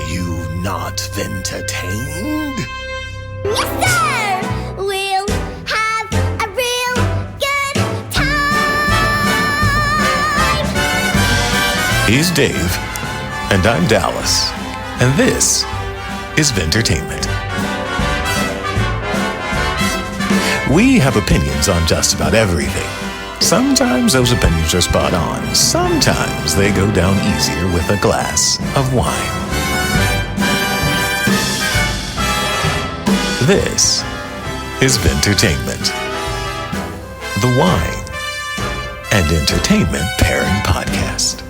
you not entertained? Yes, sir! We'll have a real good time! He's Dave, and I'm Dallas, and this is Vintertainment. We have opinions on just about everything. Sometimes those opinions are spot on. Sometimes they go down easier with a glass of wine. This is Vintertainment, the wine and entertainment pairing podcast.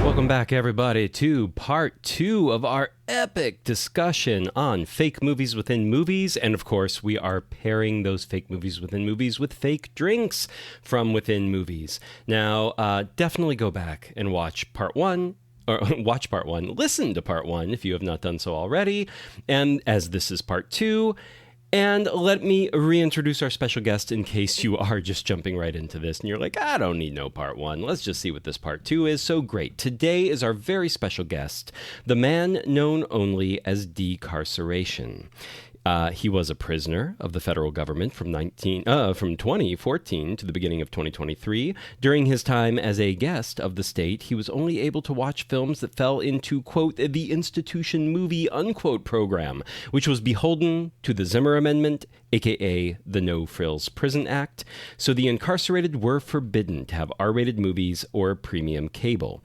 Welcome back, everybody, to part 2 of our epic discussion on fake movies within movies. And of course, we are pairing those fake movies within movies with fake drinks from within movies. Now, definitely go back and watch part 1. Or watch part 1, listen to part 1 if you have not done so already. And as this is part 2, and let me reintroduce our special guest in case you are just jumping right into this and you're like, I don't need no part 1. Let's just see what this part 2 is. So great. Today is our very special guest, the man known only as Decarceration. He was a prisoner of the federal government from 2014 to the beginning of 2023. During his time as a guest of the state, he was only able to watch films that fell into, quote, the institution movie, unquote, program, which was beholden to the Zimmer Amendment, aka the No Frills Prison Act. So the incarcerated were forbidden to have R-rated movies or premium cable.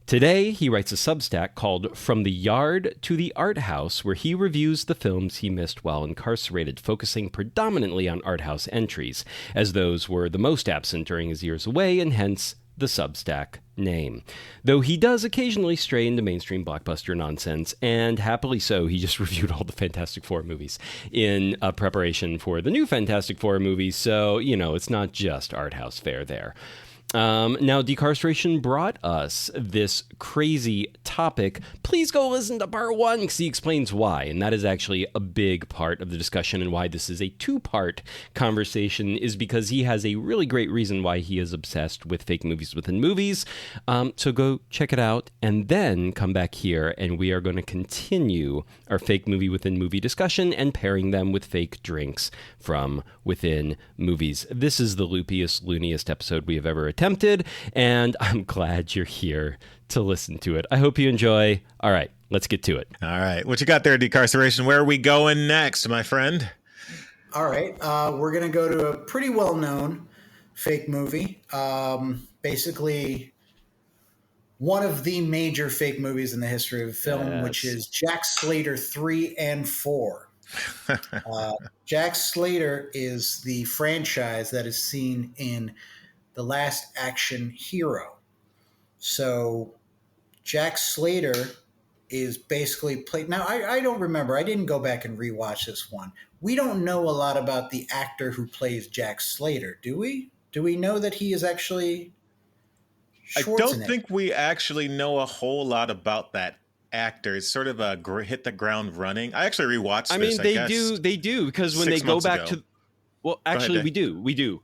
Today, he writes a Substack called From the Yard to the Art House, where he reviews the films he missed while incarcerated, focusing predominantly on art house entries, as those were the most absent during his years away, and hence the Substack name. Though he does occasionally stray into mainstream blockbuster nonsense, and happily so, he just reviewed all the Fantastic Four movies in preparation for the new Fantastic Four movies, so, you know, it's not just art house fare there. Now, Decarceration brought us this crazy topic. Please go listen to part 1 because he explains why. And that is actually a big part of the discussion, and why this is a 2-part conversation is because he has a really great reason why he is obsessed with fake movies within movies. So go check it out and then come back here, and we are going to continue our fake movie within movie discussion and pairing them with fake drinks from within movies. This is the loopiest, looniest episode we have ever attempted, and I'm glad you're here to listen to it. I hope you enjoy. All right, let's get to it. All right, what you got there, Decarceration? Where are we going next, my friend? All right, we're going to go to a pretty well-known fake movie. Basically, one of the major fake movies in the history of film, which is Jack Slater 3 and 4. Jack Slater is the franchise that is seen in The Last Action Hero. So Jack Slater is basically played. Now, I don't remember. I didn't go back and rewatch this one. We don't know a lot about the actor who plays Jack Slater, do we? Do we know that he is actually Schwarzenegger? I don't think we actually know a whole lot about that actor. It's sort of a hit the ground running. I actually rewatched this. I mean, they do because when they go back to, well, actually, we do.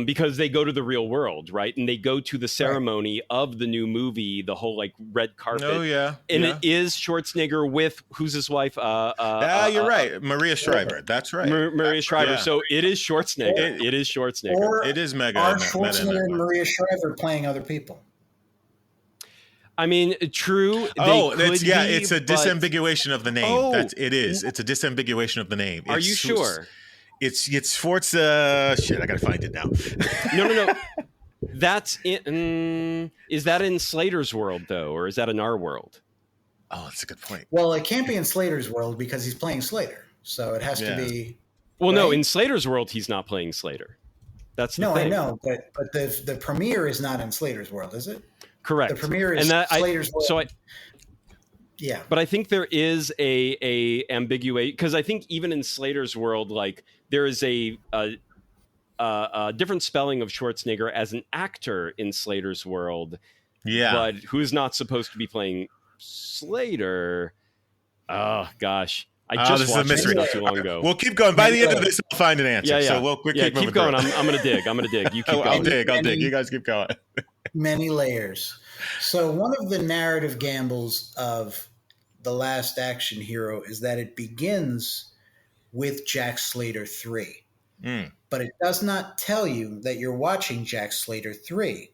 Because they go to the real world, right? And they go to the ceremony of the new movie, the whole like red carpet. Oh yeah, and it is Schwarzenegger with who's his wife? You're right, Maria Shriver. That's right, Maria Shriver. Yeah. So it is Schwarzenegger. It is Schwarzenegger. Or it is Mega. Are Schwarzenegger and Maria Shriver playing other people? I mean, true. It's a disambiguation of the name. It's a disambiguation of the name. Are you sure? It's Sforza. Shit, I gotta find it now. No. That's in. Is that in Slater's world though, or is that in our world? Oh, that's a good point. Well, it can't be in Slater's world because he's playing Slater, so it has to be. Well, right? No, in Slater's world, he's not playing Slater. That's the thing. I know, but the premiere is not in Slater's world, is it? Correct. The premiere is Slater's world. Yeah, but I think there is a ambiguity because I think even in Slater's world, like there is a different spelling of Schwarzenegger as an actor in Slater's world. Yeah, but who's not supposed to be playing Slater? Oh gosh, I just this is a watched it mystery. not too long ago. We'll keep going. By the end of this, I'll find an answer. Yeah. So we'll keep moving going. through. I'm gonna dig. You keep I'll going. dig. You guys keep going. Many layers. So one of the narrative gambles of The Last Action Hero is that it begins with Jack Slater 3. But it does not tell you that you're watching Jack Slater 3.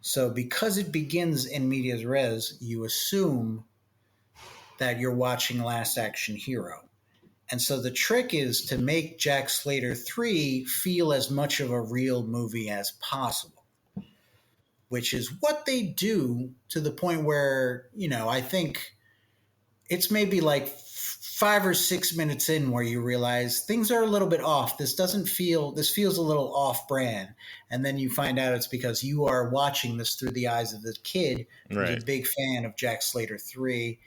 So because it begins in medias res, you assume that you're watching Last Action Hero. And so the trick is to make Jack Slater 3 feel as much of a real movie as possible, which is what they do to the point where, I think it's maybe like 5 or 6 minutes in where you realize things are a little bit off. This feels a little off brand. And then you find out it's because you are watching this through the eyes of the kid who's a big fan of Jack Slater 3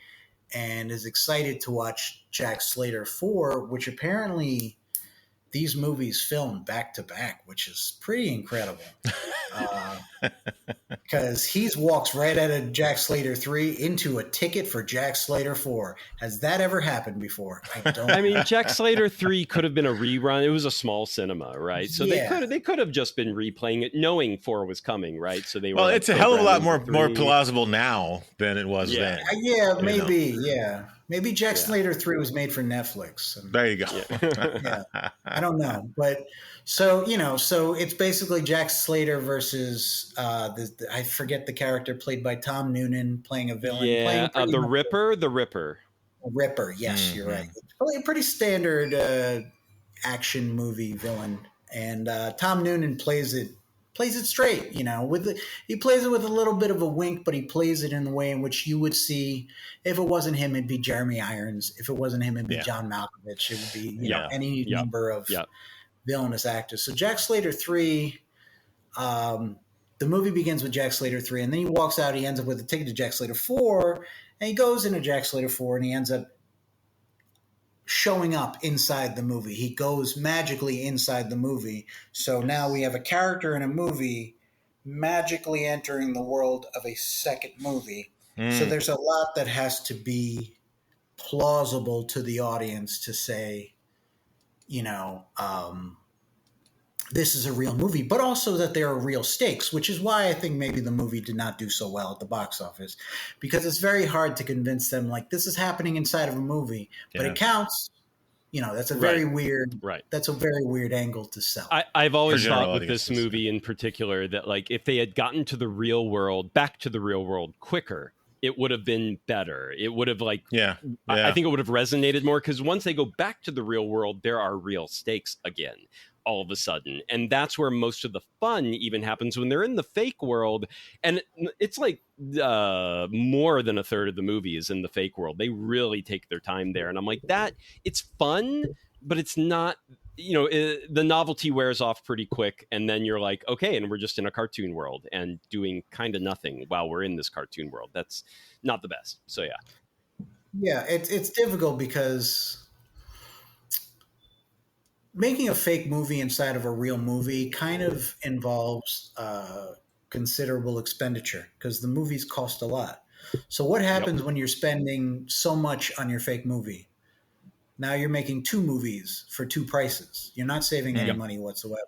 and is excited to watch Jack Slater 4, which apparently these movies filmed back to back, which is pretty incredible. Because he walks right out of Jack Slater 3 into a ticket for Jack Slater 4. Has that ever happened before? I mean, Jack Slater 3 could have been a rerun. It was a small cinema, right? So they could have just been replaying it, knowing 4 was coming, right? So they were. Well, it's a hell of a lot more plausible now than it was then. Maybe Jack Slater 3 was made for Netflix. There you go. I don't know. But so it's basically Jack Slater versus, I forget the character played by Tom Noonan playing a villain. Yeah, the Ripper. Ripper, yes, you're right. Probably a pretty standard action movie villain. And Tom Noonan plays it straight, he plays it with a little bit of a wink, but he plays it in the way in which you would see if it wasn't him, it'd be Jeremy Irons. If it wasn't him, it'd be John Malkovich. It would be any number of villainous actors. So Jack Slater 3, the movie begins with Jack Slater 3, and then he walks out. He ends up with a ticket to Jack Slater 4, and he goes into Jack Slater 4, and he ends up showing up inside the movie. He goes magically inside the movie. So now we have a character in a movie magically entering the world of a second movie. So there's a lot that has to be plausible to the audience to say, this is a real movie, but also that there are real stakes, which is why I think maybe the movie did not do so well at the box office, because it's very hard to convince them like this is happening inside of a movie, but it counts. That's a very weird, that's a very weird angle to sell. I've always thought with this movie in particular that like if they had gotten to the real world, back to the real world quicker, it would have been better. It would have I think it would have resonated more, because once they go back to the real world, there are real stakes again. All of a sudden, and that's where most of the fun even happens when they're in the fake world, and it's like more than a third of the movie is in the fake world. They really take their time there, and I'm like, that it's fun, but it's not, the novelty wears off pretty quick, and then you're like, okay, and we're just in a cartoon world and doing kind of nothing while we're in this cartoon world. That's not the best. So it's difficult because making a fake movie inside of a real movie kind of involves considerable expenditure because the movies cost a lot. So what happens when you're spending so much on your fake movie? Now you're making 2 movies for 2 prices. You're not saving any money whatsoever.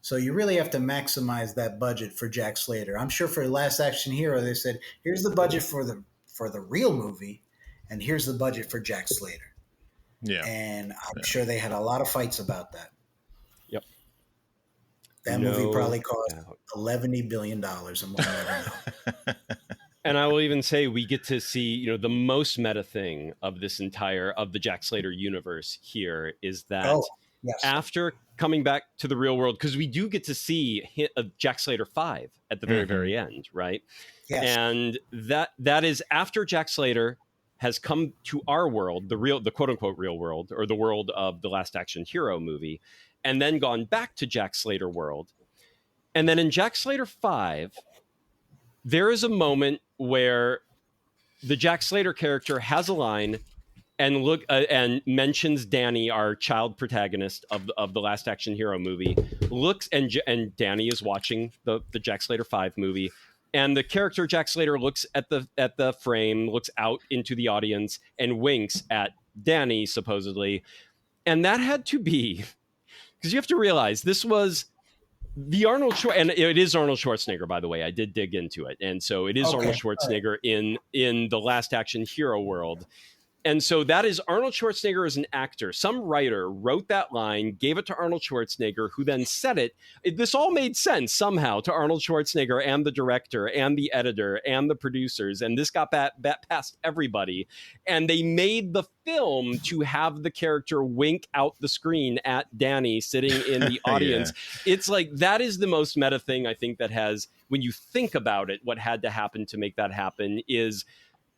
So you really have to maximize that budget for Jack Slater. I'm sure for Last Action Hero, they said, here's the budget for the real movie, and here's the budget for Jack Slater. Yeah. And I'm sure they had a lot of fights about that. Yep. That movie probably cost $11 billion and we'll never know. And I will even say we get to see, the most meta thing of this of the Jack Slater universe here is that after coming back to the real world, because we do get to see Jack Slater 5 at the very, very end, right? Yes. And that is after Jack Slater has come to our world, the quote unquote real world, or the world of the Last Action Hero movie, and then gone back to Jack Slater world. And then in Jack Slater 5, there is a moment where the Jack Slater character has a line and mentions Danny, our child protagonist of the Last Action Hero movie, looks and Danny is watching the Jack Slater 5 movie. And the character Jack Slater looks at the frame, looks out into the audience, and winks at Danny, supposedly. And that had to be, because you have to realize this was the and it is Arnold Schwarzenegger, by the way. I did dig into it. And so it is Arnold Schwarzenegger in the Last Action Hero world. And so that is Arnold Schwarzenegger as an actor. Some writer wrote that line, gave it to Arnold Schwarzenegger, who then said it. This all made sense somehow to Arnold Schwarzenegger and the director and the editor and the producers. And this got past everybody. And they made the film to have the character wink out the screen at Danny sitting in the audience. It's like, that is the most meta thing I think that has, when you think about it, what had to happen to make that happen is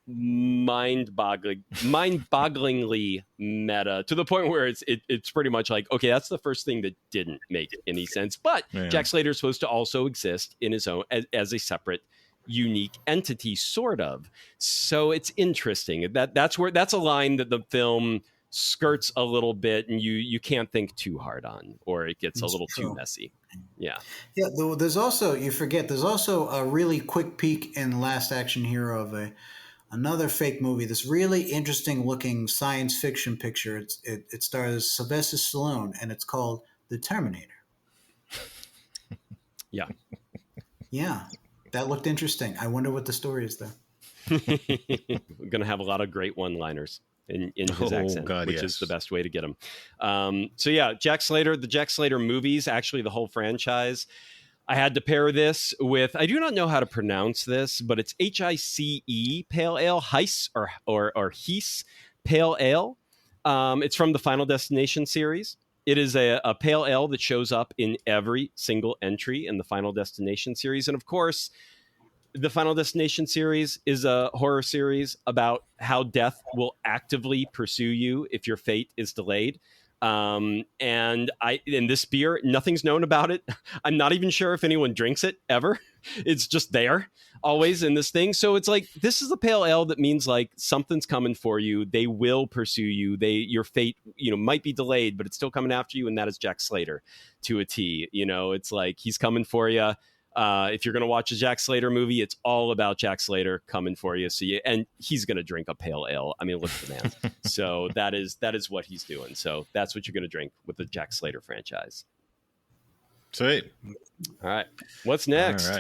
mind-bogglingly meta, to the point where it's pretty much like, okay, that's the first thing that didn't make any sense. But Jack Slater is supposed to also exist in his own as a separate, unique entity, sort of. So it's interesting. That's a line that the film skirts a little bit, and you can't think too hard on, or it gets a little too messy. Yeah. There's also, you forget, there's also a really quick peek in Last Action Hero of another fake movie, this really interesting looking science fiction picture. It stars Sylvester Stallone, and it's called The Terminator. Yeah. Yeah. That looked interesting. I wonder what the story is there. We're going to have a lot of great one-liners in his accent, which is the best way to get them. So yeah, Jack Slater, the Jack Slater movies, actually the whole franchise. I had to pair this with, I do not know how to pronounce this, but it's Hice Pale Ale, Hice or Hice Pale Ale. It's from the Final Destination series. It is a pale ale that shows up in every single entry in the Final Destination series. And of course, the Final Destination series is a horror series about how death will actively pursue you if your fate is delayed. And in this beer, nothing's known about it. I'm not even sure if anyone drinks it ever. It's just there always in this thing. So it's like, this is a pale ale that means like something's coming for you. They will pursue you. Your fate, might be delayed, but it's still coming after you. And that is Jack Slater to a T. It's like, he's coming for you. If you're going to watch a Jack Slater movie, it's all about Jack Slater coming for you. And he's going to drink a pale ale. I mean, look at the man. So that is what he's doing. So that's what you're going to drink with the Jack Slater franchise. Sweet. All right. What's next?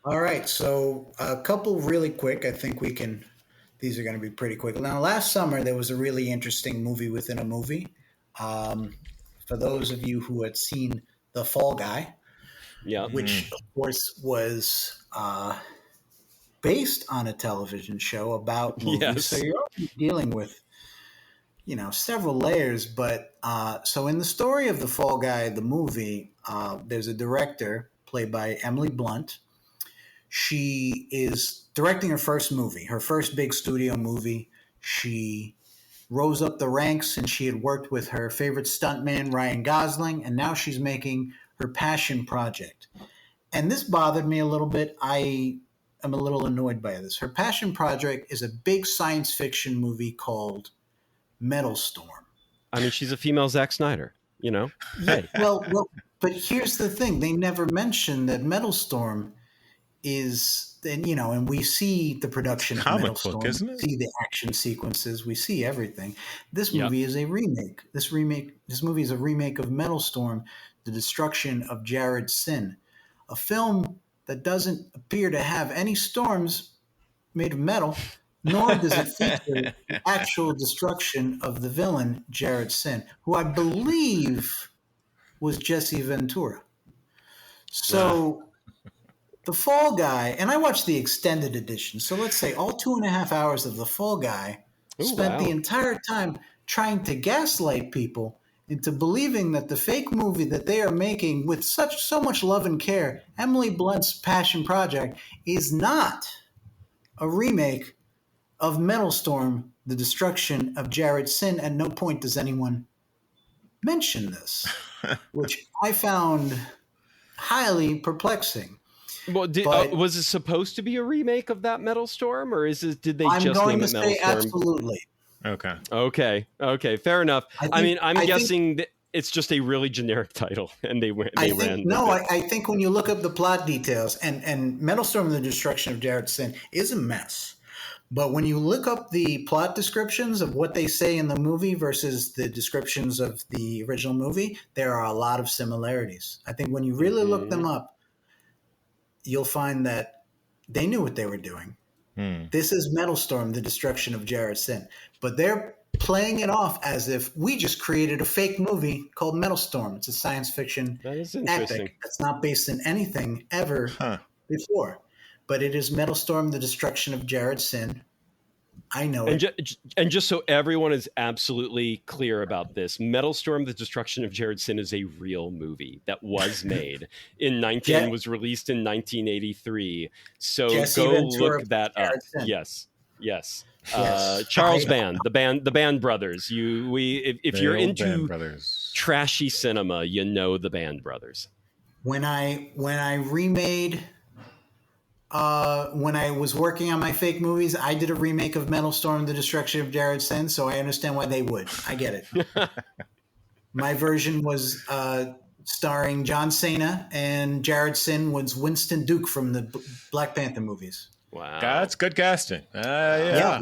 All right. So a couple really quick. I think these are going to be pretty quick. Now, last summer, there was a really interesting movie within a movie. For those of you who had seen The Fall Guy, which of course was based on a television show about movies. Yes. So you're already dealing with, several layers. But so in the story of The Fall Guy, the movie, there's a director played by Emily Blunt. She is directing her first movie, her first big studio movie. She rose up the ranks, and she had worked with her favorite stuntman, Ryan Gosling, and now she's making her passion project. And this bothered me a little bit. I am a little annoyed by this. Her passion project is a big science fiction movie called Metalstorm. I mean, she's a female Zack Snyder, Hey. Well, but here's the thing. They never mention that Metalstorm is, and we see the production of Metalstorm. Book, isn't it? We see the action sequences. We see everything. This movie is a remake. This movie is a remake of Metalstorm, The Destruction of Jared Sin, a film that doesn't appear to have any storms made of metal, nor does it feature the actual destruction of the villain, Jared Sin, who I believe was Jesse Ventura. So The Fall Guy, and I watched the extended edition, so let's say all 2.5 hours of The Fall Guy spent the entire time trying to gaslight people into believing that the fake movie that they are making with so much love and care, Emily Blunt's passion project, is not a remake of Metalstorm, The Destruction of Jared Sin. At no point does anyone mention this, which I found highly perplexing. Well, was it supposed to be a remake of that Metalstorm, or did they I'm just going name to it say Metalstorm? Absolutely. Okay. Fair enough. I'm guessing that it's just a really generic title, and they ran. I think when you look up the plot details, and Metalstorm: The Destruction of Jared Sin is a mess, But when you look up the plot descriptions of what they say in the movie versus the descriptions of the original movie, there are a lot of similarities. I think when you really look them up, you'll find that they knew what they were doing. This is Metalstorm, the destruction of Jared Sin. But they're playing it off as if we just created a fake movie called Metalstorm. It's a science fiction That is interesting. epic that's not based in anything ever before. But it is Metalstorm, the destruction of Jared Sin. I know And, it. and just so everyone is absolutely clear about this, Metalstorm: The Destruction of Jared Sin is a real movie that was made was released in 1983. So Jesse go Ventura, look that up. Jared Sin. Yes. Yes. Charles Band, the Band Brothers. If you're Band into Brothers. trashy cinema, you know the Band Brothers. When I remade. When I was working on my fake movies, I did a remake of Metalstorm: The Destruction of Jared Sin, so I understand why they would. I get it. My version was starring John Cena, and Jared Sin was Winston Duke from the Black Panther movies. Wow, That's good casting. I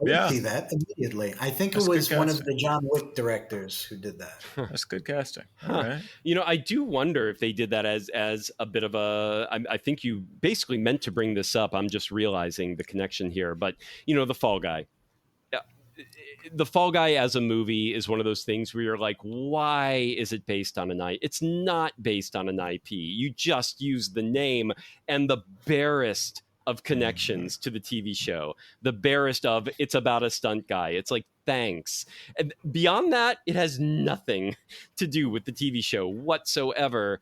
Yeah. see that immediately. I think That's it was good one of casting. the John Wick directors who did that. That's good casting. All right. You know, I do wonder if they did that as a bit of a. I think you basically meant to bring this up. I'm just realizing the connection here. But you know, the Fall Guy. The Fall Guy as a movie is one of those things where you're like, why is it based on an IP? It's not based on an IP. You just use the name and the barest of connections to the TV show. The barest of it's about a stunt guy. It's like, thanks. And beyond that, it has nothing to do with the TV show whatsoever.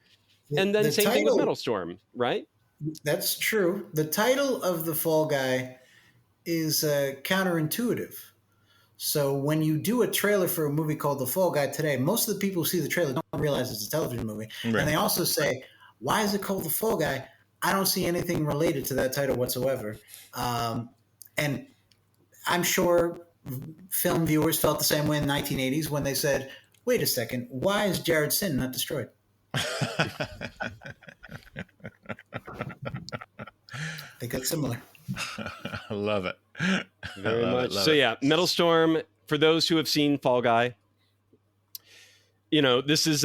And then The same thing with title- Metalstorm, right? That's true. The title of the Fall Guy is counterintuitive. So when you do a trailer for a movie called The Fall Guy today, most of the people who see the trailer don't realize it's a television movie. Right. And they also say, why is it called The Fall Guy? I don't see anything related to that title whatsoever. And I'm sure film viewers felt the same way in the 1980s when they said, wait a second, why is Jared Sin not destroyed? I think it's similar. I love it. Very much. Love So it. yeah, Metalstorm, for those who have seen Fall Guy, you know, this is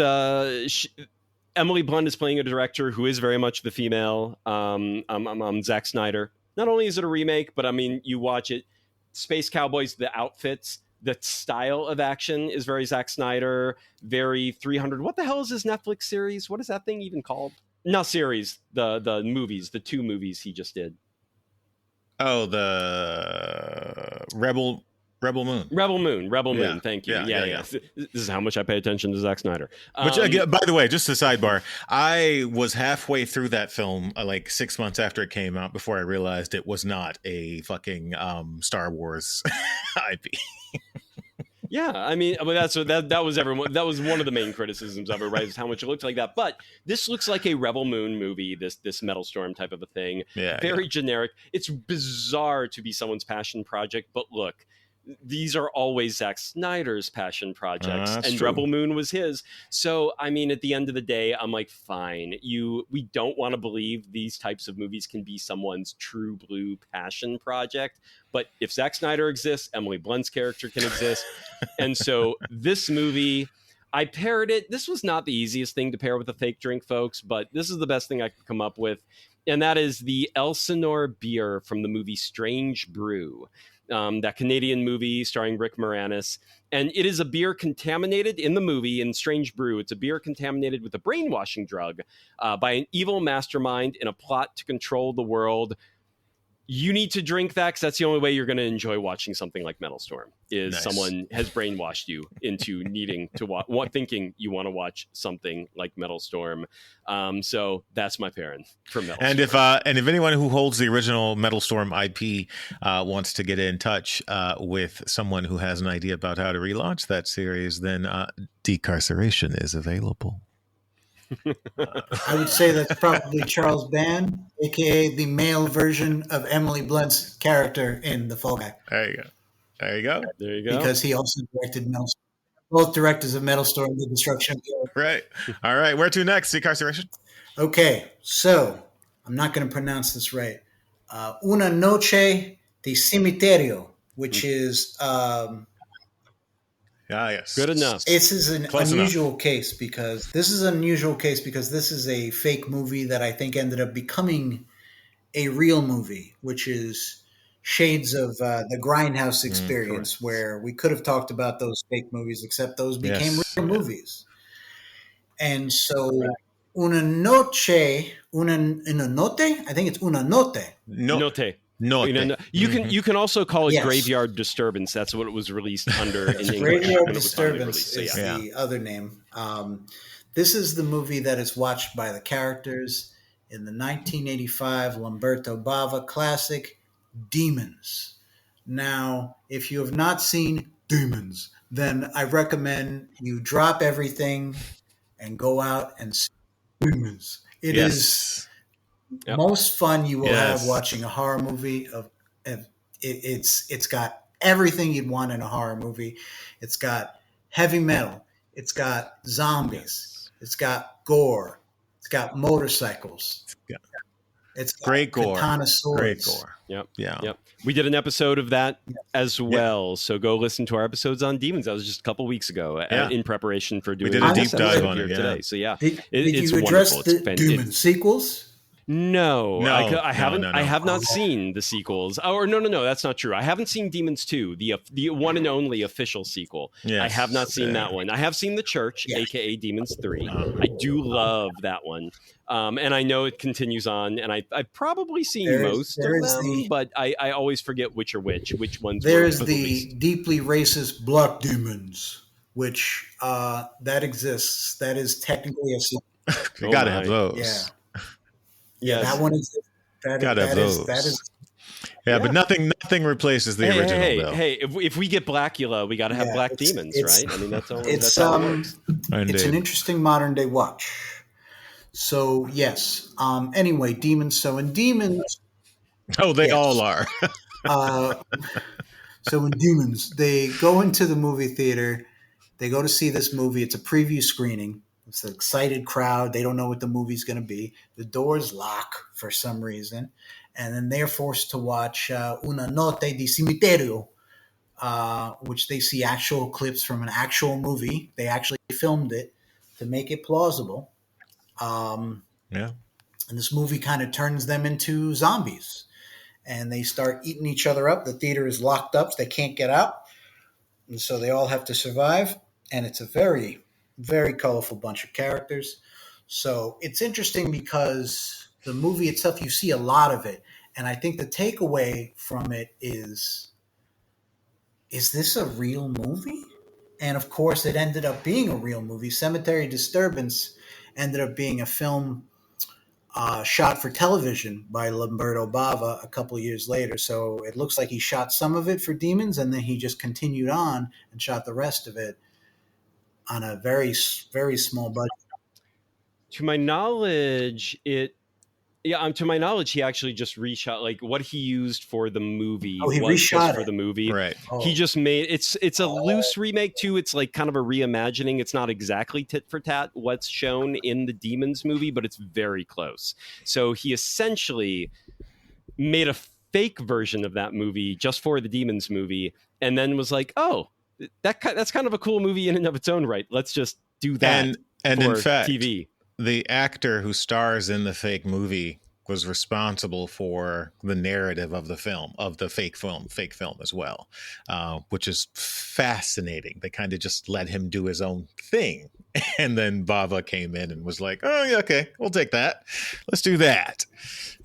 Emily Blunt is playing a director who is very much the female. Zack Snyder. Not only is it a remake, but I mean, you watch it, Space Cowboys, the outfits, the style of action is very Zack Snyder, very 300. What the hell is his Netflix series? What is that thing even called? Not series, the movies, the 2 movies he just did. Oh, the Rebel Moon. Rebel Moon. Yeah. Thank you. Yeah, Yeah. yeah. This is how much I pay attention to Zack Snyder. Which, again, by the way, just a sidebar, I was halfway through that film like 6 months after it came out before I realized it was not a fucking Star Wars IP. Yeah, I mean, that was everyone. That was one of the main criticisms of it, right? Is how much it looked like that. But this looks like a Rebel Moon movie. This Metalstorm type of a thing. Yeah, Very generic. It's bizarre to be someone's passion project, but look, these are always Zack Snyder's passion projects, That's and true. Rebel Moon was his. So, I mean, at the end of the day, I'm like, fine. We don't want to believe these types of movies can be someone's true blue passion project. But if Zack Snyder exists, Emily Blunt's character can exist. And so this movie, I paired it. This was not the easiest thing to pair with a fake drink, folks, but this is the best thing I could come up with. And that is the Elsinore Beer from the movie Strange Brew. That Canadian movie starring Rick Moranis. And it is a beer contaminated in the movie in Strange Brew. It's a beer contaminated with a brainwashing drug by an evil mastermind in a plot to control the world. You need to drink that because that's the only way you're going to enjoy watching something like Metalstorm is Nice. Someone has brainwashed you into needing to watch, thinking you want to watch something like Metalstorm. So that's my parent for Metalstorm. And if anyone who holds the original Metalstorm IP wants to get in touch with someone who has an idea about how to relaunch that series, then Decarceration is available. I would say that's probably Charles Band, aka the male version of Emily Blunt's character in The Fall Guy, There you go. There you go. There you go. because he also directed Metalstorm. Both directors of Metalstorm, The Destruction of Jared. Right. All right. Where to next? Decarceration. Okay, so I'm not going to pronounce this right. Una noche the Cimitero, which is Yes. Good enough. this is an Close unusual case because this is a fake movie that I think ended up becoming a real movie, which is shades of the Grindhouse experience, correct. where we could have talked about those fake movies, except those became Yes, real yeah. movies. And so, una noche, una notte, I think it's una notte. Notte. Notte. You can also call it Yes. Graveyard Disturbance. That's what it was released under in English Graveyard when it was finally Disturbance released. is So, the other name. This is the movie that is watched by the characters in the 1985 Lamberto Bava classic, Demons. Now, if you have not seen Demons, then I recommend you drop everything and go out and see Demons. It is Yes. Yep. most fun you will Yes. have watching a horror movie. It's got everything you'd want in a horror movie. It's got heavy metal. It's got zombies. It's got gore. It's got motorcycles. Yeah. It's got Great gore. katana swords. Great gore. Yep. Yeah. Yep. We did an episode of that as well. So go listen to our episodes on demons. That was just a couple weeks ago Yeah. in preparation for doing did a this deep dive episode on here it, yeah. today. So yeah, Did it's you address wonderful. the Demon sequels? No, No, I haven't. no. I have not seen the sequels. Or no, that's not true. I haven't seen Demons 2, the one and only official sequel. Yes. I have not seen Yeah. that one. I have seen The Church, Yeah. aka Demons 3. I do love that one, and I know it continues on. And I've probably seen most of them, but I always forget which are which ones. There's were the released. deeply racist Black Demons, which that exists. That is technically a sequel. You Oh gotta my. have those. Yeah. Yes. That one is Gotta have those. that is Yeah, but nothing replaces the original though. Hey, if we get Blackula, we got to have Yeah, Black it's- Demons, it's- right? I mean, that's all. it's That's how it works. it's Indeed. an interesting modern day watch. So yes. Anyway, Demons. So in Demons, Oh, they Yes. all are. so in Demons, they go into the movie theater. They go to see this movie. It's a preview screening. It's an excited crowd. They don't know what the movie's going to be. The doors lock for some reason. And then they're forced to watch Una Notte di Cimitero, which they see actual clips from an actual movie. They actually filmed it to make it plausible. Yeah. And this movie kind of turns them into zombies. And they start eating each other up. The theater is locked up. So they can't get out. And so they all have to survive. And it's a very, very colorful bunch of characters. So it's interesting because the movie itself, you see a lot of it. And I think the takeaway from it is this a real movie? And of course, it ended up being a real movie. Cemetery Disturbance ended up being a film shot for television by Lamberto Bava a couple of years later. So it looks like he shot some of it for Demons, and then he just continued on and shot the rest of it on a very, very small budget. To my knowledge, he actually just reshot like what he used for the movie. Oh, he was reshot just for it. the movie. Right. Oh. He just made it's a loose remake too. It's like kind of a reimagining. It's not exactly tit for tat what's shown in the Demons movie, but it's very close. So he essentially made a fake version of that movie just for the Demons movie, and then was like, "Oh, that's kind of a cool movie in and of its own right. Let's just do that." And for in fact, TV. the actor who stars in the fake movie was responsible for the narrative of the film, of the fake film as well, which is fascinating. They kind of just let him do his own thing. And then Bava came in and was like, oh, yeah, okay, we'll take that. Let's do that.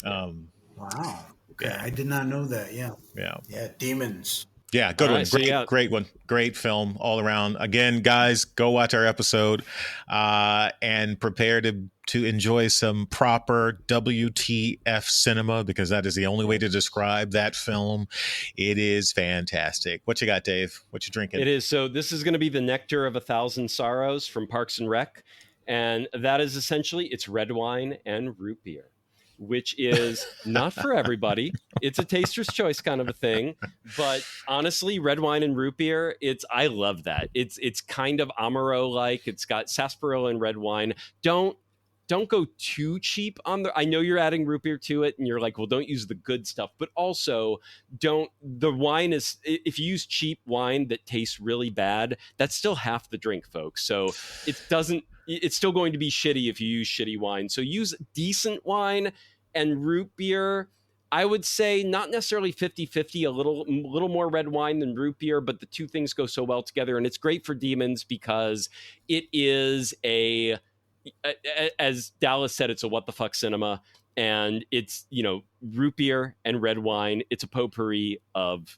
Wow. Okay. Yeah. I did not know that. Yeah. Yeah. Yeah. Demons. Yeah, good All one. right, so Great one. Great film all around. Again, guys, go watch our episode and prepare to enjoy some proper WTF cinema, because that is the only way to describe that film. It is fantastic. What you got, Dave? What you drinking? It is. So this is going to be the Nectar of a Thousand Sorrows from Parks and Rec. And that is essentially, it's red wine and root beer, which is not for everybody. It's a taster's choice kind of a thing. But honestly, red wine and root beer, I love that. It's kind of Amaro-like. It's got sarsaparilla and red wine. Don't don't go too cheap on the. I know you're adding root beer to it, and you're like, well, don't use the good stuff, but also don't. The wine is, if you use cheap wine that tastes really bad, that's still half the drink, folks. So it doesn't. It's still going to be shitty if you use shitty wine. So use decent wine and root beer. I would say not necessarily 50-50, a little more red wine than root beer, but the two things go so well together. And it's great for Demons because it is as Dallas said, it's a what the fuck cinema. And it's, root beer and red wine. It's a potpourri of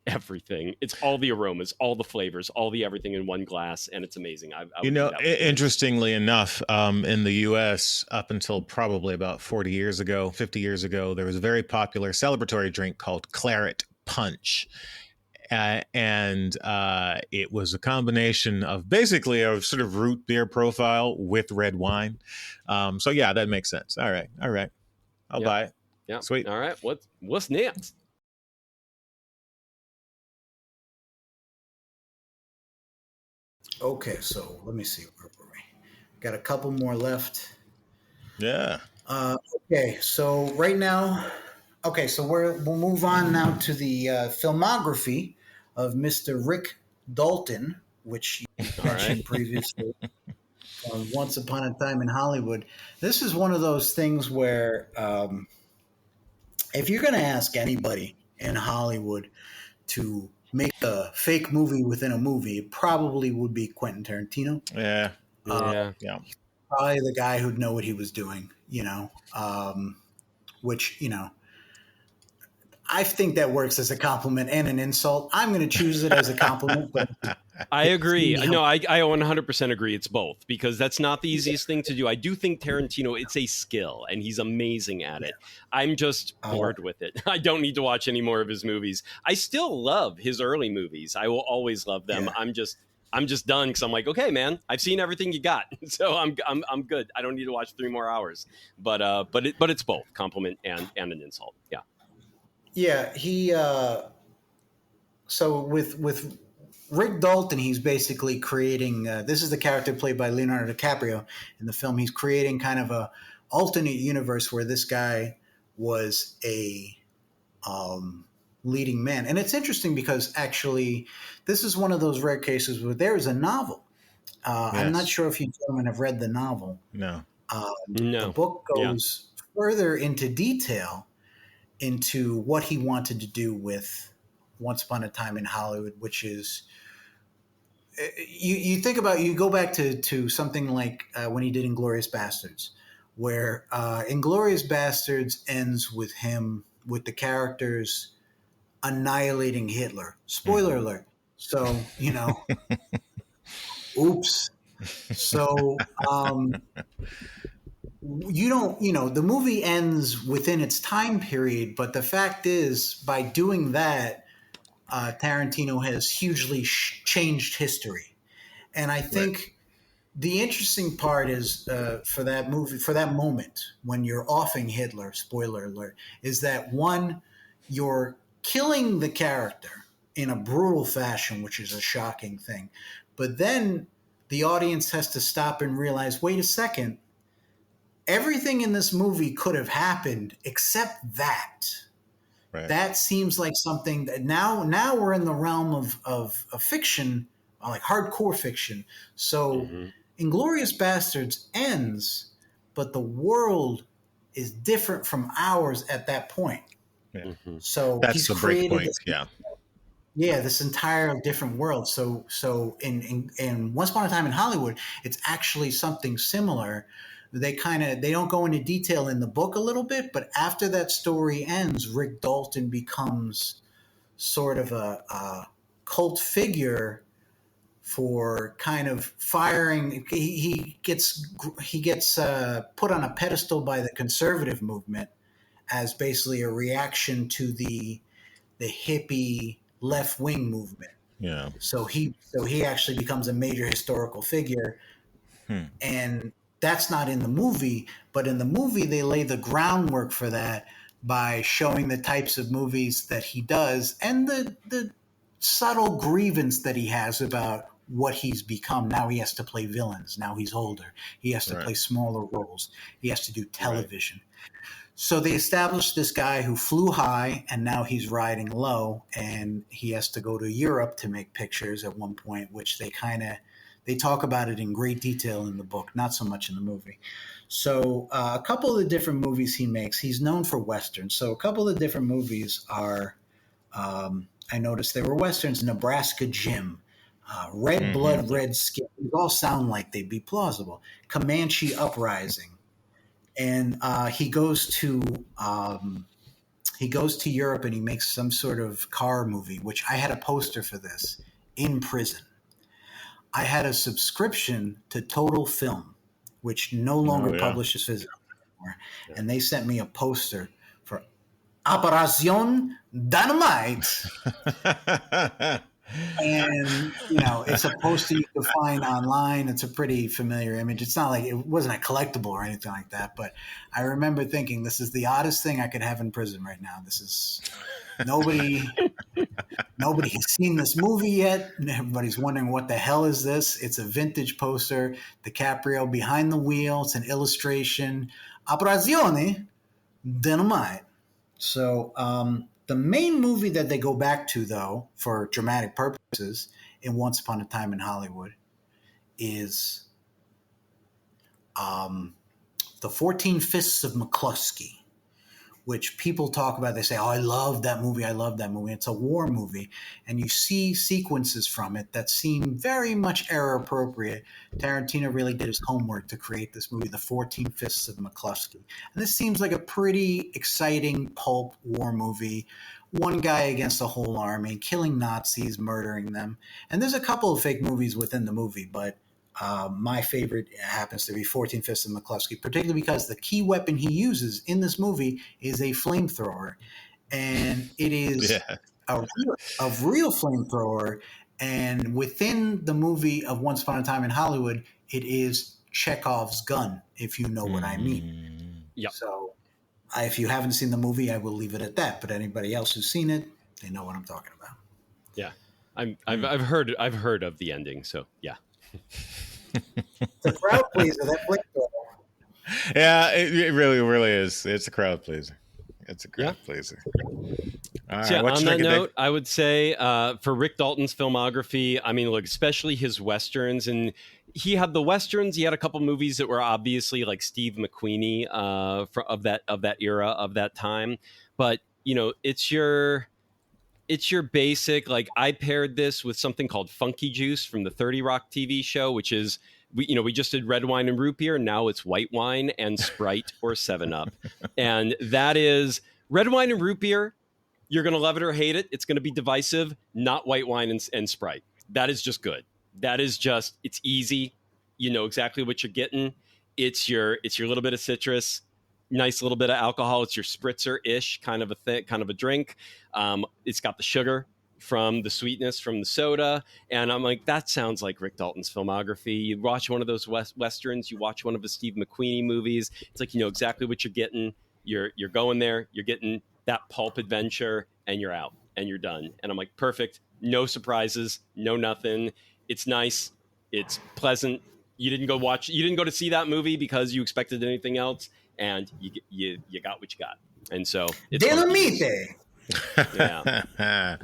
everything. It's all the aromas, all the flavors, all the everything in one glass, and it's amazing. Interestingly enough, in the U.S., up until probably about 50 years ago, there was a very popular celebratory drink called Claret Punch. And it was a combination of basically a sort of root beer profile with red wine. So yeah, that makes sense. All right. I'll buy it. Yeah. Sweet. All right. What's next? Okay, so let me see. Where were we? Got a couple more left. Yeah. Okay, so right now, so we'll move on now to the filmography of Mr. Rick Dalton, which you mentioned previously. Once Upon a Time in Hollywood. This is one of those things where if you're going to ask anybody in Hollywood to make a fake movie within a movie, it probably would be Quentin Tarantino. Yeah. Probably the guy who'd know what he was doing, which, I think that works as a compliment and an insult. I'm going to choose it as a compliment. But I agree. No, I 100% agree. It's both, because that's not the easiest thing to do. I do think Tarantino, it's a skill, and he's amazing at it. I'm just bored with it. I don't need to watch any more of his movies. I still love his early movies. I will always love them. Yeah. I'm just done because I'm like, okay, man, I've seen everything you got, so I'm good. I don't need to watch 3 more hours. But it's both compliment and an insult. Yeah. Yeah, he. So with Rick Dalton, he's basically creating. This is the character played by Leonardo DiCaprio in the film. He's creating kind of a alternate universe where this guy was a leading man, and it's interesting because actually, this is one of those rare cases where there is a novel. Yes. I'm not sure if you gentlemen have read the novel. No. No. The book goes further into detail into what he wanted to do with Once Upon a Time in Hollywood, which is you think about, you go back to something like when he did Inglourious Bastards, where Inglourious Bastards ends with him, with the characters annihilating Hitler. Spoiler alert. So, oops. So, the movie ends within its time period, but the fact is, by doing that, Tarantino has hugely changed history. And I think the interesting part is for that movie, for that moment when you're offing Hitler, spoiler alert, is that one, you're killing the character in a brutal fashion, which is a shocking thing. But then the audience has to stop and realize, wait a second, everything in this movie could have happened except that. Right. That seems like something that now we're in the realm of fiction, like hardcore fiction. So Inglourious Bastards ends, but the world is different from ours at that point. Yeah. So that's the break point. This entire different world. So in Once Upon a Time in Hollywood, it's actually something similar. They don't go into detail in the book a little bit, but after that story ends, Rick Dalton becomes sort of a cult figure for kind of firing. He gets put on a pedestal by the conservative movement as basically a reaction to the hippie left-wing movement. Yeah. So he actually becomes a major historical figure, and that's not in the movie, but in the movie they lay the groundwork for that by showing the types of movies that he does and the subtle grievance that he has about what he's become. Now he has to play villains. Now he's older. He has to play smaller roles. He has to do television. So they established this guy who flew high and now he's riding low, and he has to go to Europe to make pictures at one point, which they talk about it in great detail in the book, not so much in the movie. So a couple of the different movies he makes, he's known for Westerns. So a couple of the different movies are, I noticed they were Westerns: Nebraska Jim, Red Blood, Red Skin. They all sound like they'd be plausible. Comanche Uprising. And he goes to Europe and he makes some sort of car movie, which I had a poster for this in prison. I had a subscription to Total Film, which no longer publishes physical anymore, and they sent me a poster for Operación Dynamite. And, it's a poster you can find online. It's a pretty familiar image. It's not like, it wasn't a collectible or anything like that, but I remember thinking, this is the oddest thing I could have in prison right now. This is nobody has seen this movie yet. Everybody's wondering what the hell is this? It's a vintage poster, DiCaprio behind the wheel. It's an illustration. Operazione Dynamite. So, the main movie that they go back to, though, for dramatic purposes in Once Upon a Time in Hollywood is The 14 Fists of McCluskey, which people talk about. They say, oh, I love that movie. I love that movie. It's a war movie. And you see sequences from it that seem very much era appropriate. Tarantino really did his homework to create this movie, The 14 Fists of McCluskey. And this seems like a pretty exciting pulp war movie. One guy against a whole army, killing Nazis, murdering them. And there's a couple of fake movies within the movie, but my favorite happens to be 14 Fists of McCluskey, particularly because the key weapon he uses in this movie is a flamethrower. And it is a real flamethrower. And within the movie of Once Upon a Time in Hollywood, it is Chekhov's gun, if you know what I mean. Yep. So if you haven't seen the movie, I will leave it at that. But anybody else who's seen it, they know what I'm talking about. Yeah. I've heard of the ending, so yeah. It's a crowd pleaser, that flamethrower. Yeah, it really is. It's a crowd pleaser. It's a crowd pleaser. All right, So on that note, I would say for Rick Dalton's filmography, I mean, look, especially his Westerns, and he had the Westerns. He had a couple movies that were obviously like Steve McQueen of that era, of that time. But, it's your basic, like, I paired this with something called Funky Juice from the 30 Rock TV show, which is, we just did red wine and root beer. Now it's white wine and Sprite or 7-Up. And that is red wine and root beer. You're going to love it or hate it. It's going to be divisive, not white wine and Sprite. That is just good. That is just, it's easy. You know exactly what you're getting. It's your little bit of citrus, nice little bit of alcohol. It's your spritzer-ish kind of a drink. It's got the sugar from the sweetness from the soda. And I'm like, that sounds like Rick Dalton's filmography. You watch one of those Westerns, you watch one of the Steve McQueen movies. It's like, you know exactly what you're getting. You're going there, you're getting that pulp adventure, and you're out and you're done. And I'm like, perfect. No surprises, no nothing. It's nice. It's pleasant. You didn't go to see that movie because you expected anything else. And you got what you got. And so it's Delamite. Yeah.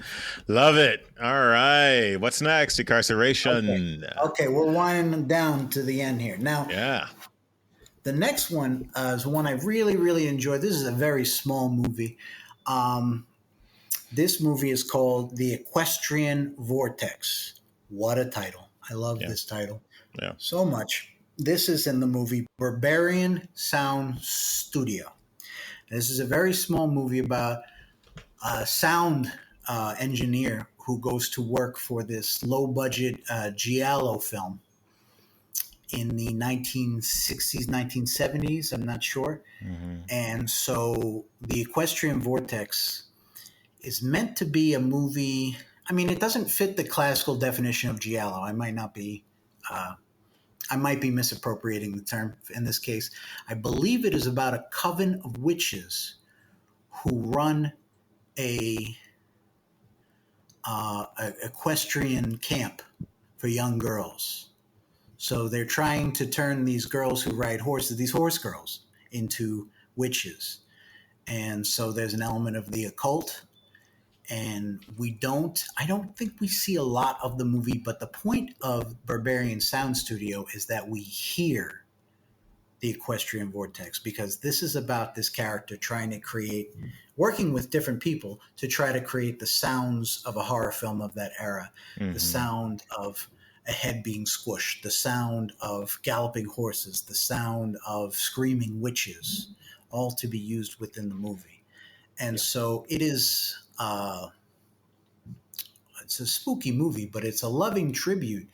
Love it. All right. What's next? Incarceration. Okay, we're winding down to the end here. Now, the next one is one I really, really enjoyed. This is a very small movie. This movie is called The Equestrian Vortex. What a title. I love this title so much. This is in the movie Berberian Sound Studio. This is a very small movie about a sound engineer who goes to work for this low-budget giallo film in the 1960s, 1970s, I'm not sure. Mm-hmm. And so the Equestrian Vortex is meant to be a movie. I mean, it doesn't fit the classical definition of giallo. I might be misappropriating the term in this case. I believe it is about a coven of witches who run a equestrian camp for young girls. So they're trying to turn these girls who ride horses, these horse girls, into witches. And so there's an element of the occult. And I don't think we see a lot of the movie, but the point of Berberian Sound Studio is that we hear the Equestrian Vortex, because this is about this character trying to working with different people to try to create the sounds of a horror film of that era. The sound of a head being squished, the sound of galloping horses, the sound of screaming witches, all to be used within the movie. And so it is, it's a spooky movie, but it's a loving tribute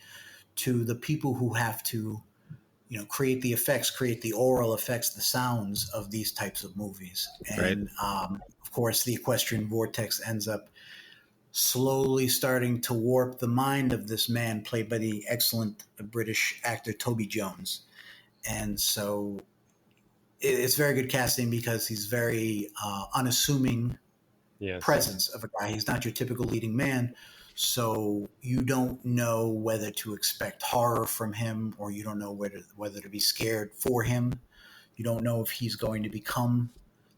to the people who have to, create the effects, create the oral effects, the sounds of these types of movies. And of course, the Equestrian Vortex ends up slowly starting to warp the mind of this man, played by the excellent British actor Toby Jones. And so it's very good casting, because he's very unassuming presence of a guy. He's not your typical leading man. So you don't know whether to expect horror from him, or you don't know whether to be scared for him. You don't know if he's going to become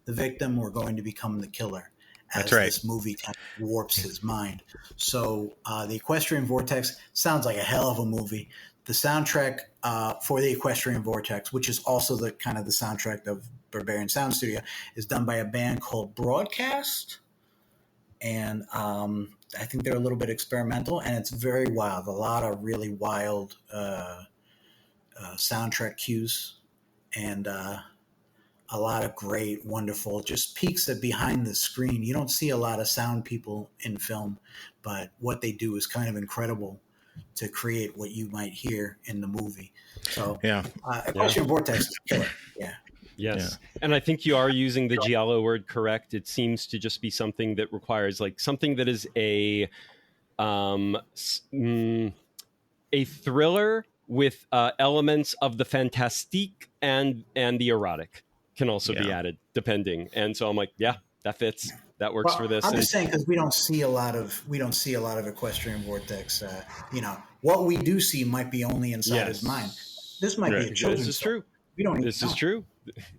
the victim or going to become the killer, as this movie kind of warps his mind. So the Equestrian Vortex sounds like a hell of a movie. The soundtrack for the Equestrian Vortex, which is also the kind of the soundtrack of Berberian Sound Studio, is done by a band called Broadcast. And I think they're a little bit experimental, and it's very wild. A lot of really wild soundtrack cues, and a lot of great, wonderful, just peeks at behind the screen. You don't see a lot of sound people in film, but what they do is kind of incredible to create what you might hear in the movie. So, Equestrian Vortex, killer. Yeah. Yes. Yeah. And I think you are using the giallo word correct. It seems to just be something that requires something that is a thriller with elements of the fantastique and the erotic can also be added, depending. And so I'm like, yeah, that fits. That works for this. I'm just saying, because we don't see a lot of Equestrian Vortex. What we do see might be only inside his mind. This might be a children's. This is true. We don't. This know. is true.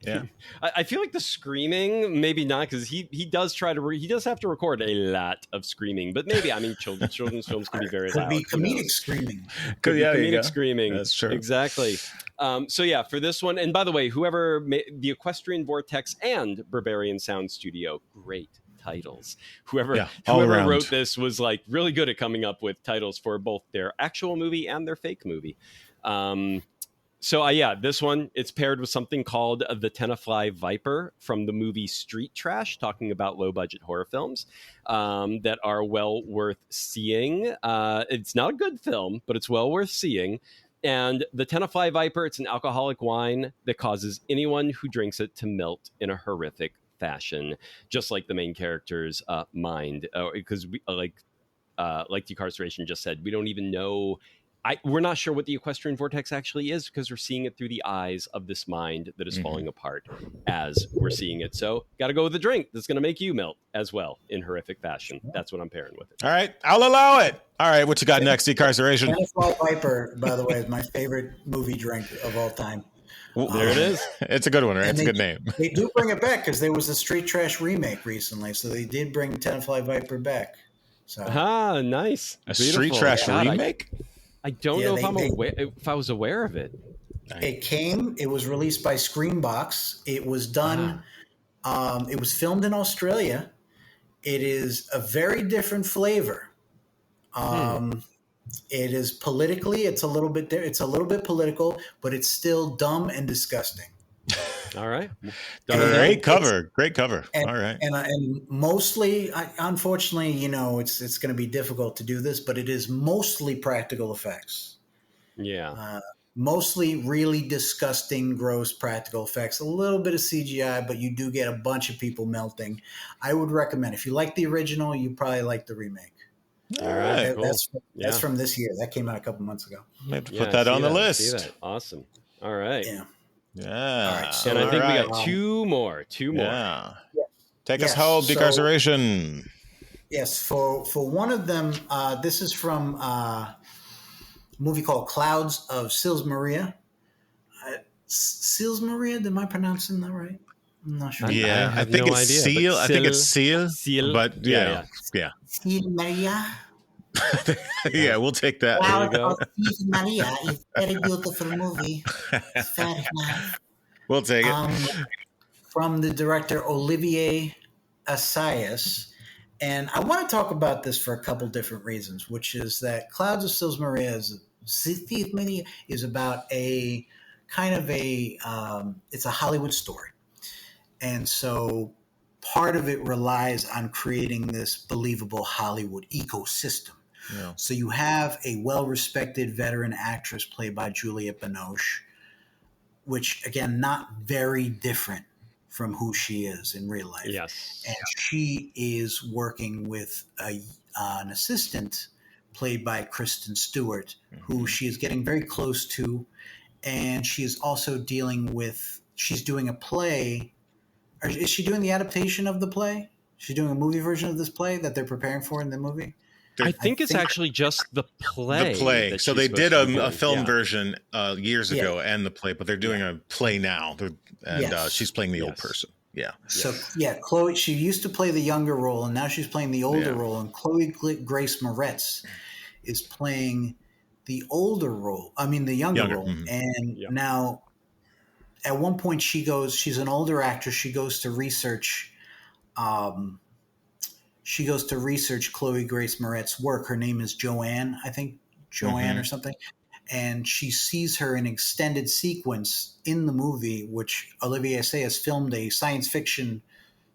Yeah, I feel like the screaming, maybe not, because he does he does have to record a lot of screaming, but maybe, children's films can be very loud. Could be comedic screaming. Could be comedic screaming. That's true. Exactly. So for this one, and by the way, whoever made the Equestrian Vortex and Berberian Sound Studio, great titles. Whoever wrote this was really good at coming up with titles for both their actual movie and their fake movie. This one, it's paired with something called the Tenafly Viper from the movie Street Trash, talking about low-budget horror films that are well worth seeing. It's not a good film, but it's well worth seeing. And the Tenafly Viper, it's an alcoholic wine that causes anyone who drinks it to melt in a horrific fashion, just like the main character's mind. Because like Decarceration just said, we don't even know. We're not sure what the Equestrian Vortex actually is, because we're seeing it through the eyes of this mind that is falling apart as we're seeing it. So got to go with a drink that's going to make you melt as well in horrific fashion. That's what I'm pairing with it. All right. I'll allow it. All right. What you got next, Decarceration? Tenafly Viper, by the way, is my favorite movie drink of all time. Well, there it is. It's a good one, right? It's a good name. They do bring it back, because there was a Street Trash remake recently. So they did bring Tenafly Viper back. So nice. A Street Trash remake? I don't know if I was aware of it. It was released by Screenbox. It was done, it was filmed in Australia. It is a very different flavor. It is politically, it's a little bit political, but it's still dumb and disgusting. All right. Great cover. And, all right. And mostly, unfortunately, it's going to be difficult to do this, but it is mostly practical effects. Yeah. Mostly really disgusting, gross practical effects. A little bit of CGI, but you do get a bunch of people melting. I would recommend, if you like the original, you probably like the remake. All right. Cool. That's from this year. That came out a couple months ago. I have to put that on the list. See that. Awesome. All right. Yeah. Yeah. All right, so, and I think we got two more. Yeah. Take us home, Decarceration. Yes, for one of them, this is from movie called Clouds of Sils Maria. Sils Maria, am I pronouncing that right? I'm not sure. Yeah, I have think no it's idea, but Seal. I think it's Seal. Seal. But Yeah, yeah. Sil Maria. Yeah, we'll take that. Clouds go. of Sils Maria is very beautiful movie. It's very nice. We'll take it. From the director Olivier Assayas. And I want to talk about this for a couple different reasons, which is that Clouds of Sils Maria is about a kind of it's a Hollywood story. And so part of it relies on creating this believable Hollywood ecosystem. Yeah. So you have a well-respected veteran actress played by Juliette Binoche, which, again, not very different from who she is in real life. Yes. And she is working with an assistant played by Kristen Stewart, who she is getting very close to. And she is also she's doing a play. Is she doing the adaptation of the play? She's doing a movie version of this play that they're preparing for in the movie? I think it's actually just the play. The play. that So she's they did supposed to be doing. a film Yeah. version years ago and the play, but they're doing a play now. And Yes. she's playing the old Yes. person. Yeah. So Chloe, she used to play the younger role, and now she's playing the older role. And Chloe Grace Moretz is playing the older role. I mean, the younger role. Mhm. And now, at one point, she's an older actress. She goes to research. She goes to research Chloe Grace Moretz's work. Her name is Joanne, I think, or something. And she sees her in an extended sequence in the movie, which Olivier Assayas filmed a science fiction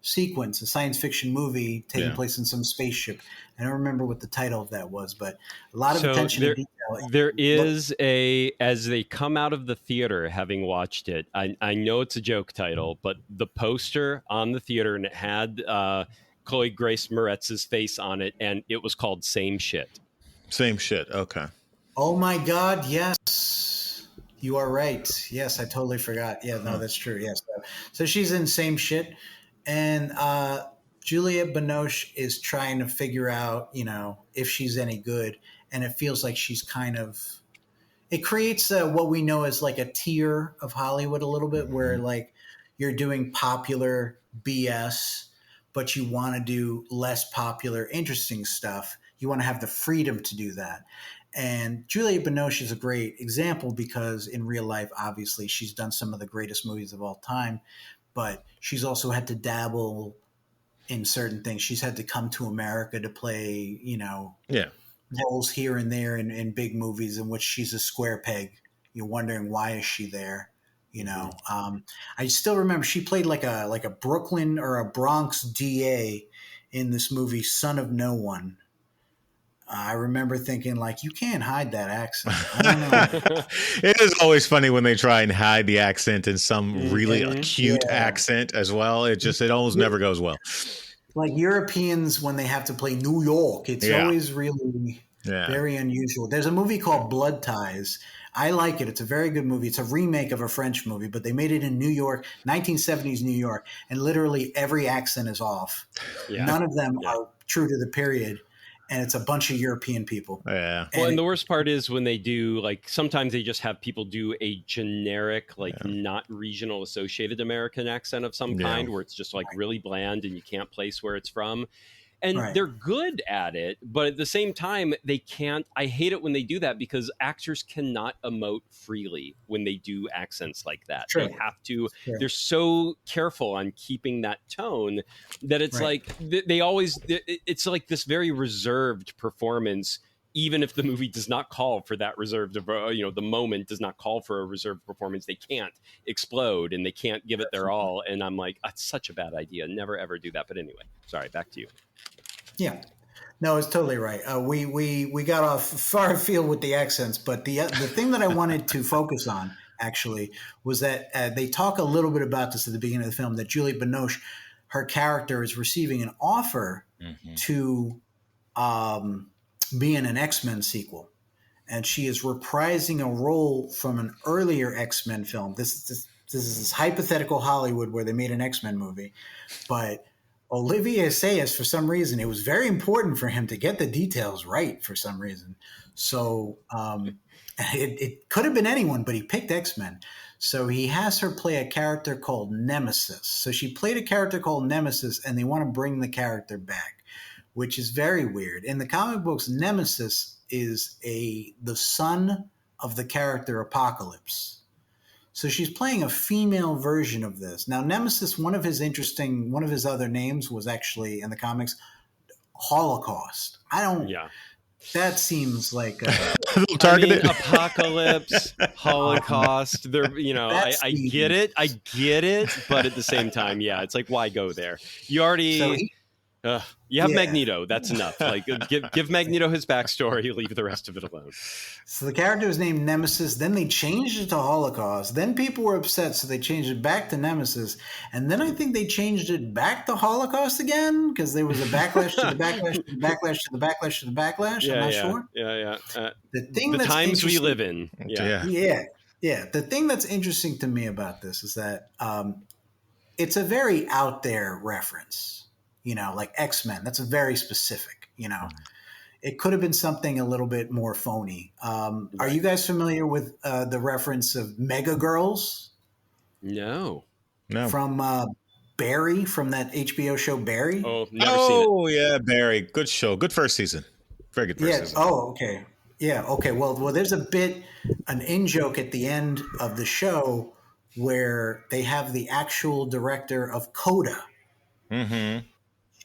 sequence, a science fiction movie taking place in some spaceship. I don't remember what the title of that was, but a lot of attention to detail. There is as they come out of the theater, having watched it, I know it's a joke title, but the poster on the theater, and it had Chloe Grace Moretz's face on it, and it was called Same Shit. Same shit. Okay. Oh my God! Yes, you are right. Yes, I totally forgot. Yeah, no, that's true. Yes, so she's in Same Shit, and Juliette Binoche is trying to figure out, if she's any good, and it feels like she's kind of. It creates what we know as like a tier of Hollywood a little bit, where like you're doing popular BS, but you want to do less popular, interesting stuff. You want to have the freedom to do that. And Juliette Binoche is a great example because in real life, obviously, she's done some of the greatest movies of all time, but she's also had to dabble in certain things. She's had to come to America to play, roles here and there in big movies in which she's a square peg. You're wondering, why is she there? I still remember she played like a Brooklyn or a Bronx DA in this movie, Son of No One. I remember thinking, like, you can't hide that accent. I don't know. It is always funny when they try and hide the accent in some really acute accent as well. It almost never goes well. Like Europeans, when they have to play New York, it's always really very unusual. There's a movie called Blood Ties. I like it. It's a very good movie. It's a remake of a French movie, but they made it in New York, 1970s New York, and literally every accent is off. Yeah. None of them are true to the period. And it's a bunch of European people. Yeah. And the worst part is when they do, like, sometimes they just have people do a generic, not regional associated American accent of some kind, where it's just like really bland and you can't place where it's from. And they're good at it, but at the same time, they can't. I hate it when they do that because actors cannot emote freely when they do accents like that. Sure. They have to. Sure. They're so careful on keeping that tone that it's like they always. It's like this very reserved performance, even if the movie does not call for that reserved. The moment does not call for a reserved performance. They can't explode and they can't give it their all. And I'm like, that's such a bad idea. Never ever do that. But anyway, sorry. Back to you. Yeah, no, it's totally right. We got off far afield with the accents, but the thing that I wanted to focus on actually was that they talk a little bit about this at the beginning of the film, that Juliette Binoche, her character, is receiving an offer to be in an X-Men sequel, and she is reprising a role from an earlier X-Men film. This is this hypothetical Hollywood where they made an X-Men movie, but Olivier Assayas, for some reason, it was very important for him to get the details right for some reason. So it could have been anyone, but he picked X-Men. So he has her play a character called Nemesis. So she played a character called Nemesis, and they want to bring the character back, which is very weird. In the comic books, Nemesis is the son of the character Apocalypse. So she's playing a female version of this. Now, Nemesis, one of his other names was actually in the comics Holocaust. That seems like targeted. Apocalypse, Holocaust. I get it, but at the same time, it's like, why go there? You already. You have Magneto. That's enough. Like, give Magneto his backstory. Leave the rest of it alone. So the character was named Nemesis. Then they changed it to Holocaust. Then people were upset, so they changed it back to Nemesis. And then I think they changed it back to Holocaust again because there was a backlash to the backlash to the backlash to the backlash to the backlash. I'm not sure. The times we live in. Yeah. The thing that's interesting to me about this is that it's a very out there reference. Like X-Men, that's very specific, It could have been something a little bit more phony. Are you guys familiar with the reference of Mega Girls? No. From Barry, from that HBO show Barry? Oh, never seen it. Oh, yeah, Barry. Good show. Good first season. Very good first season. Oh, okay. Yeah, okay. Well, there's an in-joke at the end of the show where they have the actual director of Coda. Mm-hmm.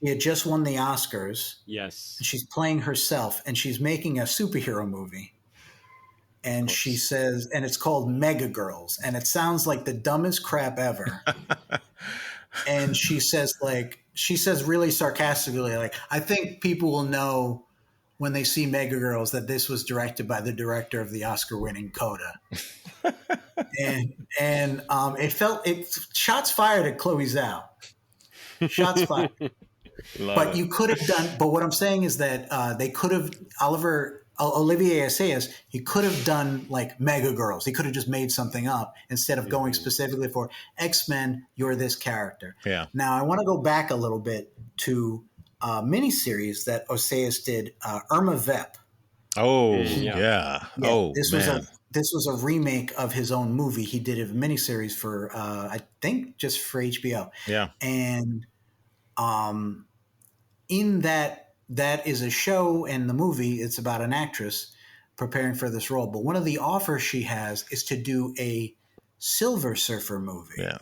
She had just won the Oscars. Yes. And she's playing herself, and she's making a superhero movie. And she says, and it's called Mega Girls, and it sounds like the dumbest crap ever. And she says really sarcastically, like, I think people will know when they see Mega Girls that this was directed by the director of the Oscar-winning Coda. and it shots fired at Chloe Zhao. Shots fired. But you could have done. But what I'm saying is that they could have Olivier Assayas. He could have done like Mega Girls. He could have just made something up instead of going specifically for X-Men. You're this character. Yeah. Now I want to go back a little bit to a miniseries that Assayas did. Irma Vep. Oh yeah. Oh, this was a remake of his own movie. He did a miniseries for I think just for HBO. Yeah. And in that is a show, and the movie, it's about an actress preparing for this role. But one of the offers she has is to do a Silver Surfer movie. Yeah.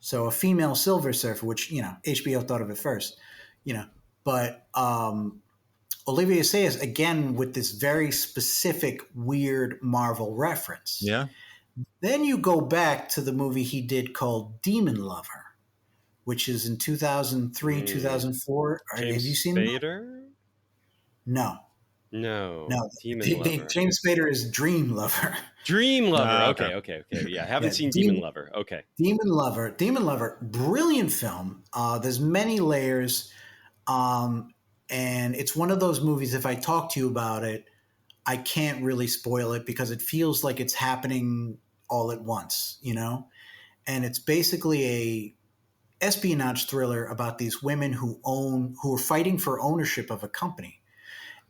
So a female Silver Surfer, which, HBO thought of it first, but Olivier Assayas, again, with this very specific, weird Marvel reference. Yeah. Then you go back to the movie he did called Demon Lover, which is in 2003, 2004. Have you seen Spader? No. Demon Lover. James Spader is Dream Lover. Dream Lover. Okay. Okay. Yeah, I haven't seen Demon Lover. Okay. Demon Lover. Brilliant film. There's many layers. And it's one of those movies, if I talk to you about it, I can't really spoil it because it feels like it's happening all at once, And it's basically a espionage thriller about these women who are fighting for ownership of a company,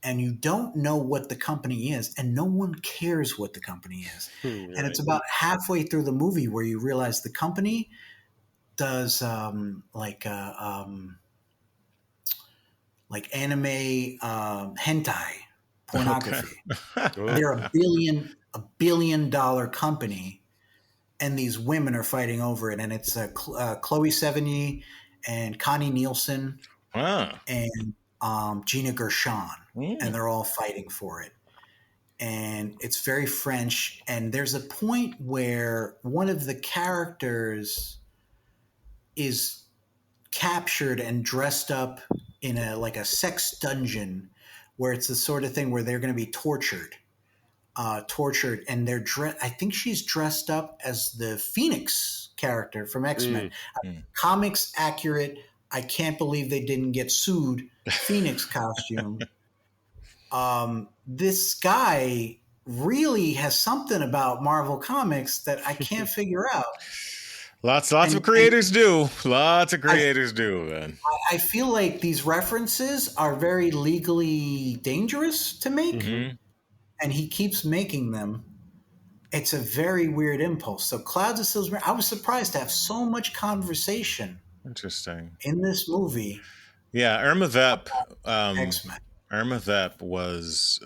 and you don't know what the company is, and no one cares what the company is. And it's about halfway through the movie where you realize the company does like anime hentai pornography. Okay. They're a $1 billion company. And these women are fighting over it, and it's Chloe Sevigny and Connie Nielsen and Gina Gershon, and they're all fighting for it. And it's very French. And there's a point where one of the characters is captured and dressed up in a sex dungeon, where it's the sort of thing where they're going to be tortured, and I think she's dressed up as the Phoenix character from X-Men. Comics accurate. I can't believe they didn't get sued. Phoenix costume. This guy really has something about Marvel Comics that I can't figure out. Lots of creators do. Lots of creators do, man. I feel like these references are very legally dangerous to make. and he keeps making them. It's a very weird impulse. So Clouds of Sils, I was surprised to have so much conversation Interesting. in this movie. Yeah, Irma Vep. X-Men. Irma Vep was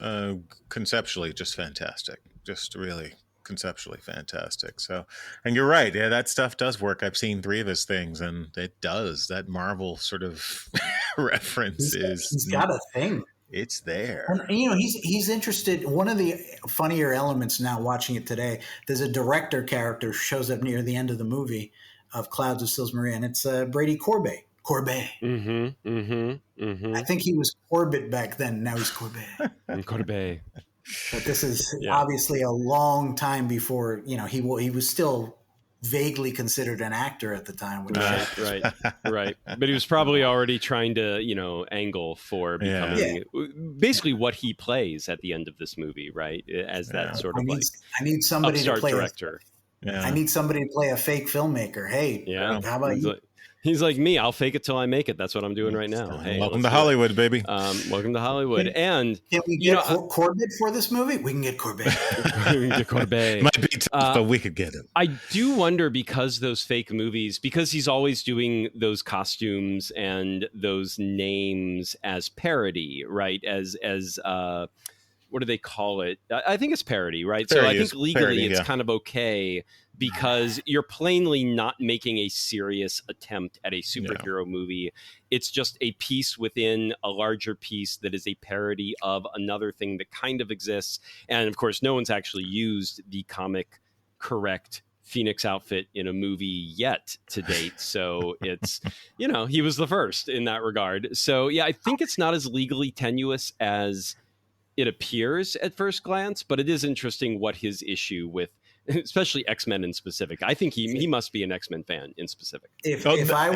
conceptually just fantastic. Just really conceptually fantastic. So, and you're right. Yeah, that stuff does work. I've seen 3 of his things, and it does. That Marvel sort of reference He's got a thing. It's there. And, you know, he's interested. One of the funnier elements now watching it today, there's a director character who shows up near the end of the movie of Clouds of Sils Maria, and it's Brady Corbet. Corbet. I think he was Corbett back then. Now he's Corbet. Corbet. But this is obviously a long time before, you know, he was still vaguely considered an actor at the time. Right. But he was probably already trying to, you know, angle for becoming basically what he plays at the end of this movie, right? As that sort of I need somebody to play director. I need somebody to play a fake filmmaker. Hey, how about you? He's like me. I'll fake it till I make it. That's what I'm doing right now. Hey, welcome to Hollywood, baby. Welcome to Hollywood. And can we get Corbett for this movie? We can get Corbett. Corbett. Might be tough, but we could get him. I do wonder, because those fake movies, because he's always doing those costumes and those names as parody, right? As what do they call it? I think it's parody, right? So I think legally it's kind of okay, because you're plainly not making a serious attempt at a superhero movie. It's just a piece within a larger piece that is a parody of another thing that kind of exists. And of course, no one's actually used the comic correct Phoenix outfit in a movie yet to date. So it's, you know, he was the first in that regard. So yeah, I think it's not as legally tenuous as it appears at first glance, but it is interesting what his issue with, especially X-Men in specific. I think he must be an X-Men fan in specific. If I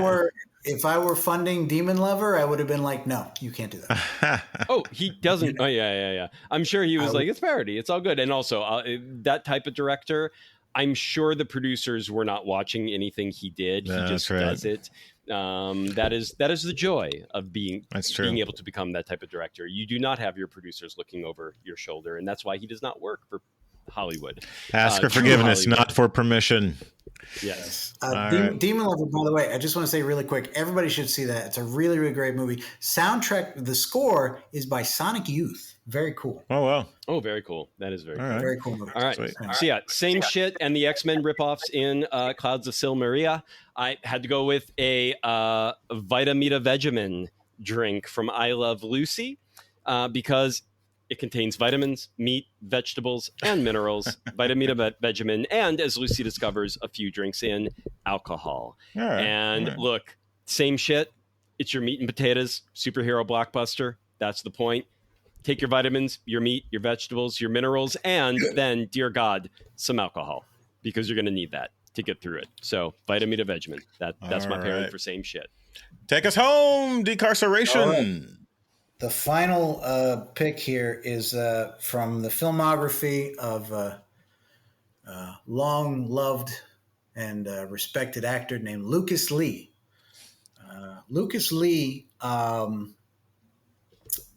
were funding Demon Lover, I would have been like, no, you can't do that. Oh, he doesn't. Oh yeah. I'm sure he was like, it's parody. It's all good. And also that type of director, I'm sure the producers were not watching anything he did. He just does it. That is the joy of being able to become that type of director. You do not have your producers looking over your shoulder, and that's why he does not work for Hollywood. Ask for forgiveness, not for permission. Yes. Demon Lover, by the way, I just want to say really quick, everybody should see that. It's a really, really great movie. Soundtrack, the score is by Sonic Youth. Very cool. Oh, wow. Oh, very cool. That is very cool. Right. Very cool movie. All right. Sweet. So yeah, same shit and the X-Men ripoffs in Clouds of Sil Maria. I had to go with a Vitamita Vegemin drink from I Love Lucy because it contains vitamins, meat, vegetables, and minerals. Vitamita Vegemin, and as Lucy discovers a few drinks in, alcohol. Look, same shit. It's your meat and potatoes superhero blockbuster. That's the point. Take your vitamins, your meat, your vegetables, your minerals, and then, dear God, some alcohol, because you're going to need that to get through it. So, Vitamita Vegemin. That's my pairing for same shit. Take us home, Decarceration. The final pick here is from the filmography of long-loved and respected actor named Lucas Lee. Lucas Lee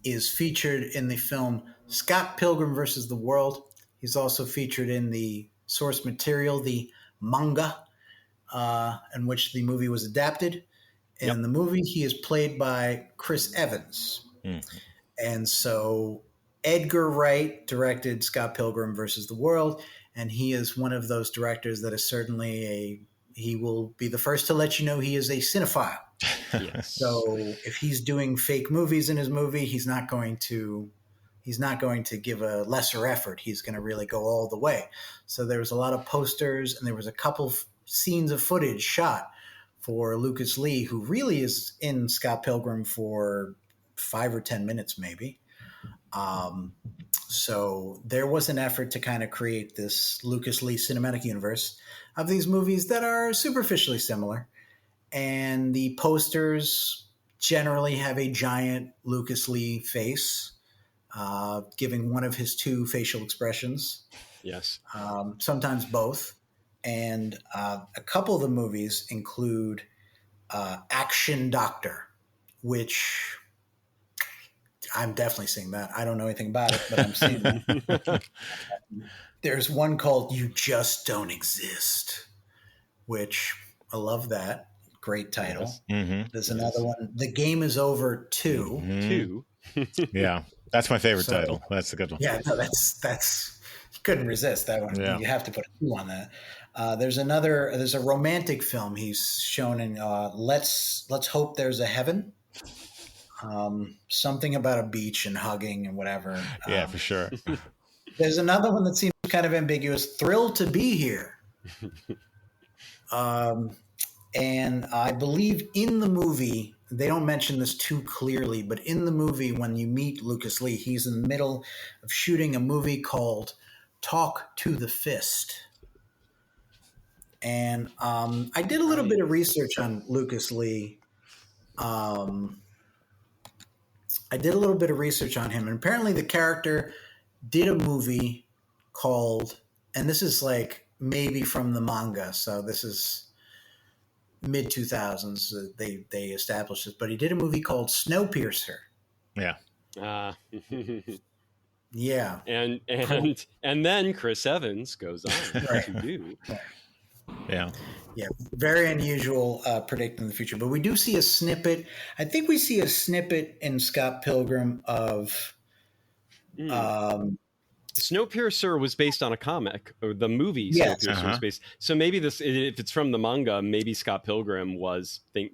is featured in the film Scott Pilgrim versus the World. He's also featured in the source material, the manga, in which the movie was adapted. In the movie, he is played by Chris Evans. Mm-hmm. And so Edgar Wright directed Scott Pilgrim versus the World, and he is one of those directors that is certainly he will be the first to let you know he is a cinephile. Yes. So if he's doing fake movies in his movie, he's not going to give a lesser effort. He's going to really go all the way. So there was a lot of posters, and there was a couple scenes of footage shot for Lucas Lee, who really is in Scott Pilgrim for 5 or 10 minutes, maybe. So there was an effort to kind of create this Lucas Lee cinematic universe of these movies that are superficially similar. And the posters generally have a giant Lucas Lee face, giving one of his 2 facial expressions. Yes. Sometimes both. And a couple of the movies include Action Doctor, which I'm definitely seeing that. I don't know anything about it, but I'm seeing that. There's one called "You Just Don't Exist," which I love that. Great title. Yes. Mm-hmm. There's another one. "The Game Is Over 2." Two. Yeah, that's my favorite So- title. That's a good one. Yeah, no, that's you couldn't resist that one. Yeah. You have to put a 2 on that. There's a romantic film he's shown in Let's Hope There's a Heaven. Something about a beach and hugging and whatever. Yeah, for sure. There's another one that seems kind of ambiguous. "Thrilled to Be Here." And I believe in the movie, they don't mention this too clearly, but in the movie, when you meet Lucas Lee, he's in the middle of shooting a movie called Talk to the Fist. And I did a little bit of research on Lucas Lee. I did a little bit of research on him, and apparently the character did a movie called, and this is like maybe from the manga, so this is mid 2000s. They established this, but he did a movie called Snowpiercer. Yeah. Yeah, and then Chris Evans goes on Right. to do. Yeah. yeah, very unusual predicting the future. But we do see a snippet. I think we see a snippet in Scott Pilgrim of. Snowpiercer was based on a comic, or the movie Yes. Snowpiercer was based. So maybe this, if it's from the manga, maybe Scott Pilgrim was like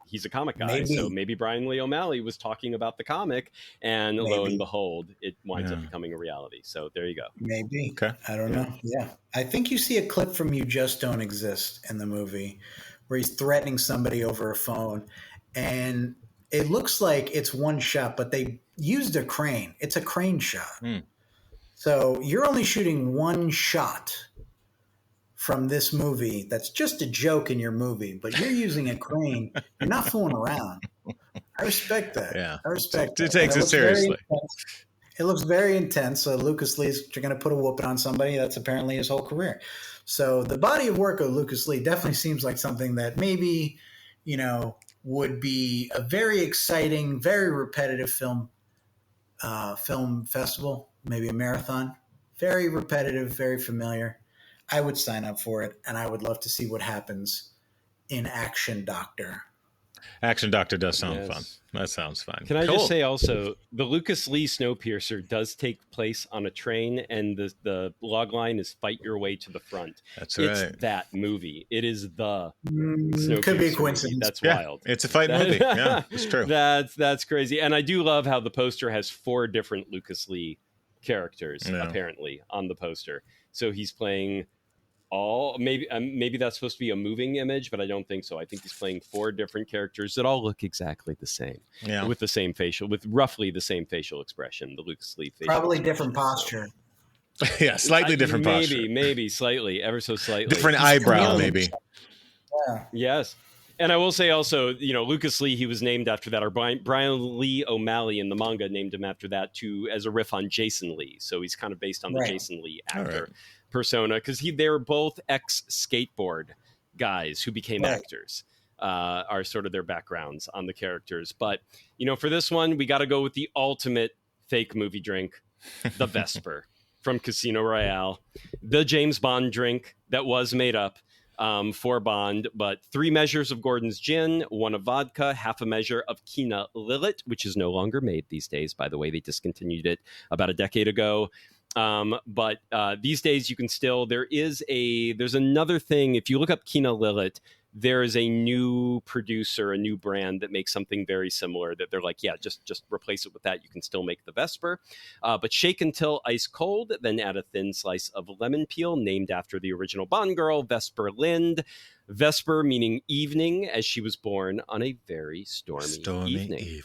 he's a comic guy. Maybe. So maybe Brian Lee O'Malley was talking about the comic, and lo Maybe. and behold, it winds up becoming a reality. So there you go. Maybe. Okay. I don't know. Yeah. I think you see a clip from "You Just Don't Exist" in the movie where he's threatening somebody over a phone. And it looks like it's one shot, but they used a crane. It's a crane shot. So you're only shooting one shot from this movie. That's just a joke in your movie, but you're using a crane. You're not fooling around. I respect that. Yeah. I respect It that. takes And it looks very seriously. intense. It looks very intense. So Lucas Lee's going to put a whooping on somebody. That's apparently his whole career. So the body of work of Lucas Lee definitely seems like something that maybe, would be a very exciting, very repetitive film festival, maybe a marathon. Very repetitive, very familiar. I would sign up for it, and I would love to see what happens in Action Doctor. Action Doctor does sound Yes. fun. That sounds fun. Can I Cool. just say also, the Lucas Lee Snowpiercer does take place on a train, and the log line is "Fight Your Way to the Front." That's It's right. that movie. It is the Could be a Snowpiercer coincidence. movie. That's Yeah, wild. it's a fight movie. Yeah, it's true. That's crazy. And I do love how the poster has 4 different Lucas Lee characters Yeah. apparently on the poster. So he's playing maybe that's supposed to be a moving image, but I don't think so. I think he's playing 4 different characters that all look exactly the same, Yeah. with roughly the same facial expression. The Lucas Lee facial Probably expression. different posture. Yeah, slightly different posture. Maybe slightly, ever so slightly. Different eyebrow, chameleon. maybe. Yeah. Yes. And I will say also, Lucas Lee, he was named after that, or Brian Lee O'Malley in the manga named him after that as a riff on Jason Lee. So he's kind of based on the Right. Jason Lee All actor right. persona, because they were both ex-skateboard guys who became Right. actors, are sort of their backgrounds on the characters. But, for this one, we got to go with the ultimate fake movie drink, the Vesper from Casino Royale, the James Bond drink that was made up for Bond, but 3 measures of Gordon's gin, 1 of vodka, half a measure of Kina Lillet, which is no longer made these days. By the way, they discontinued it about a decade ago. But these days you can still, there's another thing. If you look up Kina Lillet, there is a new producer, a new brand that makes something very similar that they're like, yeah, just replace it with that. You can still make the Vesper, but shake until ice cold, then add a thin slice of lemon peel named after the original Bond girl, Vesper Lind. Vesper meaning evening, as she was born on a very stormy evening.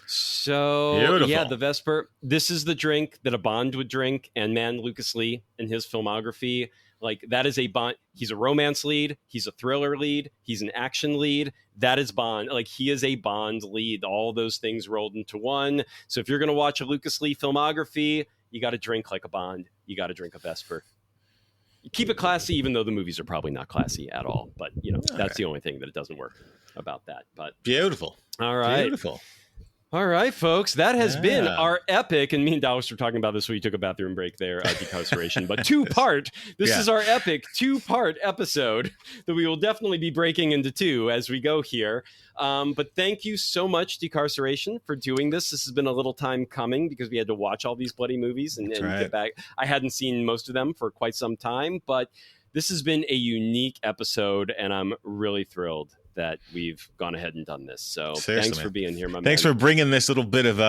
So, Beautiful. yeah, the Vesper, this is the drink that a Bond would drink. And man, Lucas Lee in his filmography, like that is a Bond. He's a romance lead. He's a thriller lead. He's an action lead. That is Bond. Like he is a Bond lead. All those things rolled into one. So if you're going to watch a Lucas Lee filmography, you got to drink like a Bond. You got to drink a Vesper. Keep it classy, even though the movies are probably not classy at all. But, that's right. the only thing that it doesn't work about that. But Beautiful. all right. Beautiful. All right, folks, that has been Yeah. our epic, and me and Dallas were talking about this when we took a bathroom break there, decarceration, but two-part. This Yeah. is our epic two-part episode that we will definitely be breaking into two as we go here. But thank you so much, Decarceration, for doing this. This has been a little time coming because we had to watch all these bloody movies and right. get back. I hadn't seen most of them for quite some time, but this has been a unique episode, and I'm really thrilled that we've gone ahead and done this. So Seriously, thanks man. for being here, my Thanks man. for bringing this little bit of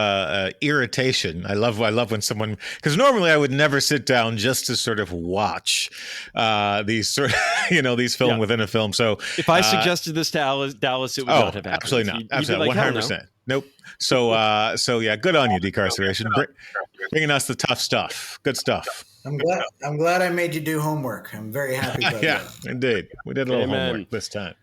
irritation. I love when someone, because normally I would never sit down just to sort of watch these sort of, these film within a film. So If I suggested this to Dallas, it would not have happened. absolutely not. He'd be Absolutely, like, hell no. 100%. Nope. So yeah, good on you, Decarceration. Bringing us the tough stuff. Good stuff. I'm glad I made you do homework. I'm very happy about Yeah, that. indeed. We did a little Amen. homework this time.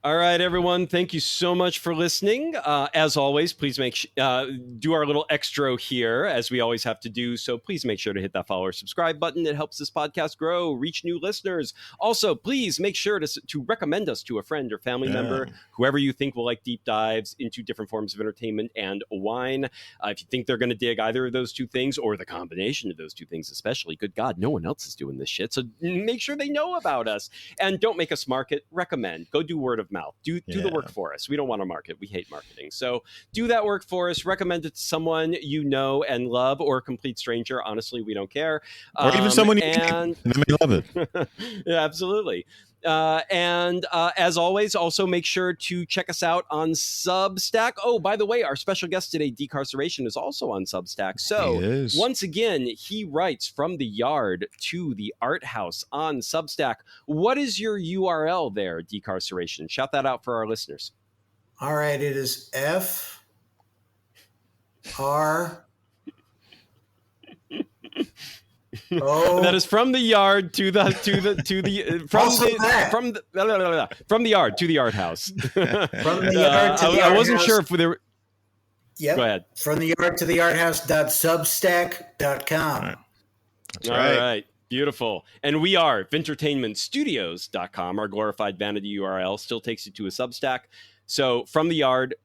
All right, everyone. Thank you so much for listening. As always, please do our little extra here, as we always have to do. So please make sure to hit that follow or subscribe button. It helps this podcast grow, reach new listeners. Also, please make sure to recommend us to a friend or family member, whoever you think will like deep dives into different forms of entertainment and wine. If you think they're going to dig either of those two things or the combination of those two things, especially, good God, no one else is doing this shit. So make sure they know about us. And don't make us market. Recommend. Go do word of mouth. Do the work for us. We don't want to market. We hate marketing. So do that work for us. Recommend it to someone you know and love, or a complete stranger. Honestly, we don't care. Or even someone you and they may love it. yeah, absolutely. And as always, also make sure to check us out on Substack. Oh, by the way, our special guest today, Decarceration, is also on Substack. So He is. once again, he writes From the Yard to the Art House on Substack. What is your URL there, Decarceration? Shout that out for our listeners. All right, it is FR. Oh, That is from the yard to the from the yard to the art house. From the yard to the I art wasn't house. sure if there. Yep. Go ahead. From the yard to the art house.substack.com. That's All right. right. Beautiful. And we are vintertainmentstudios.com. Our glorified vanity URL still takes you to a Substack. So from the yard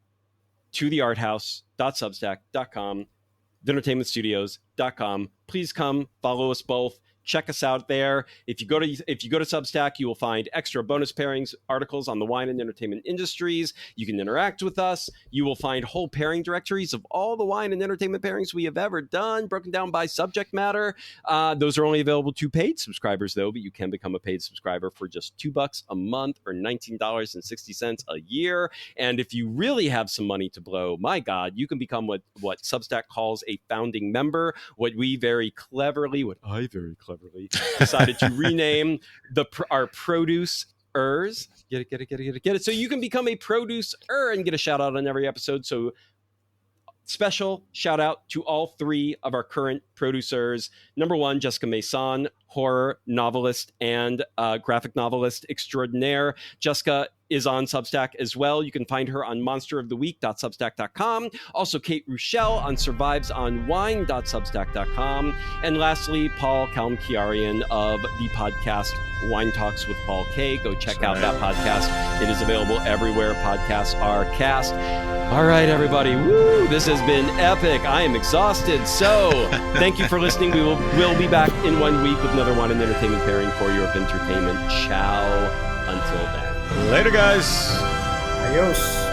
to the art house.substack.com, vintertainmentstudios.com. Please come follow us both. Check us out there. If you go to Substack, you will find extra bonus pairings, articles on the wine and entertainment industries. You can interact with us. You will find whole pairing directories of all the wine and entertainment pairings we have ever done, broken down by subject matter. Those are only available to paid subscribers, though, but you can become a paid subscriber for just $2 a month or $19.60 a year. And if you really have some money to blow, my God, you can become what Substack calls a founding member, what I very cleverly decided to rename our producers. Get it. So you can become a producer and get a shout out on every episode. So special shout out to all three of our current producers. Number one, Jessica Mason, horror novelist and graphic novelist extraordinaire. Jessica is on Substack as well. You can find her on monsteroftheweek.substack.com. Also, Kate Rochelle on survivesonwine.substack.com. And lastly, Paul Kalmkiarian of the podcast Wine Talks with Paul K. Go check out that podcast. It is available everywhere podcasts are cast. All right, everybody. Woo! This has been epic. I am exhausted. So thank you for listening. We'll be back in 1 week with another wine and entertainment pairing for your entertainment. Ciao. Until then. Later, guys. Adios.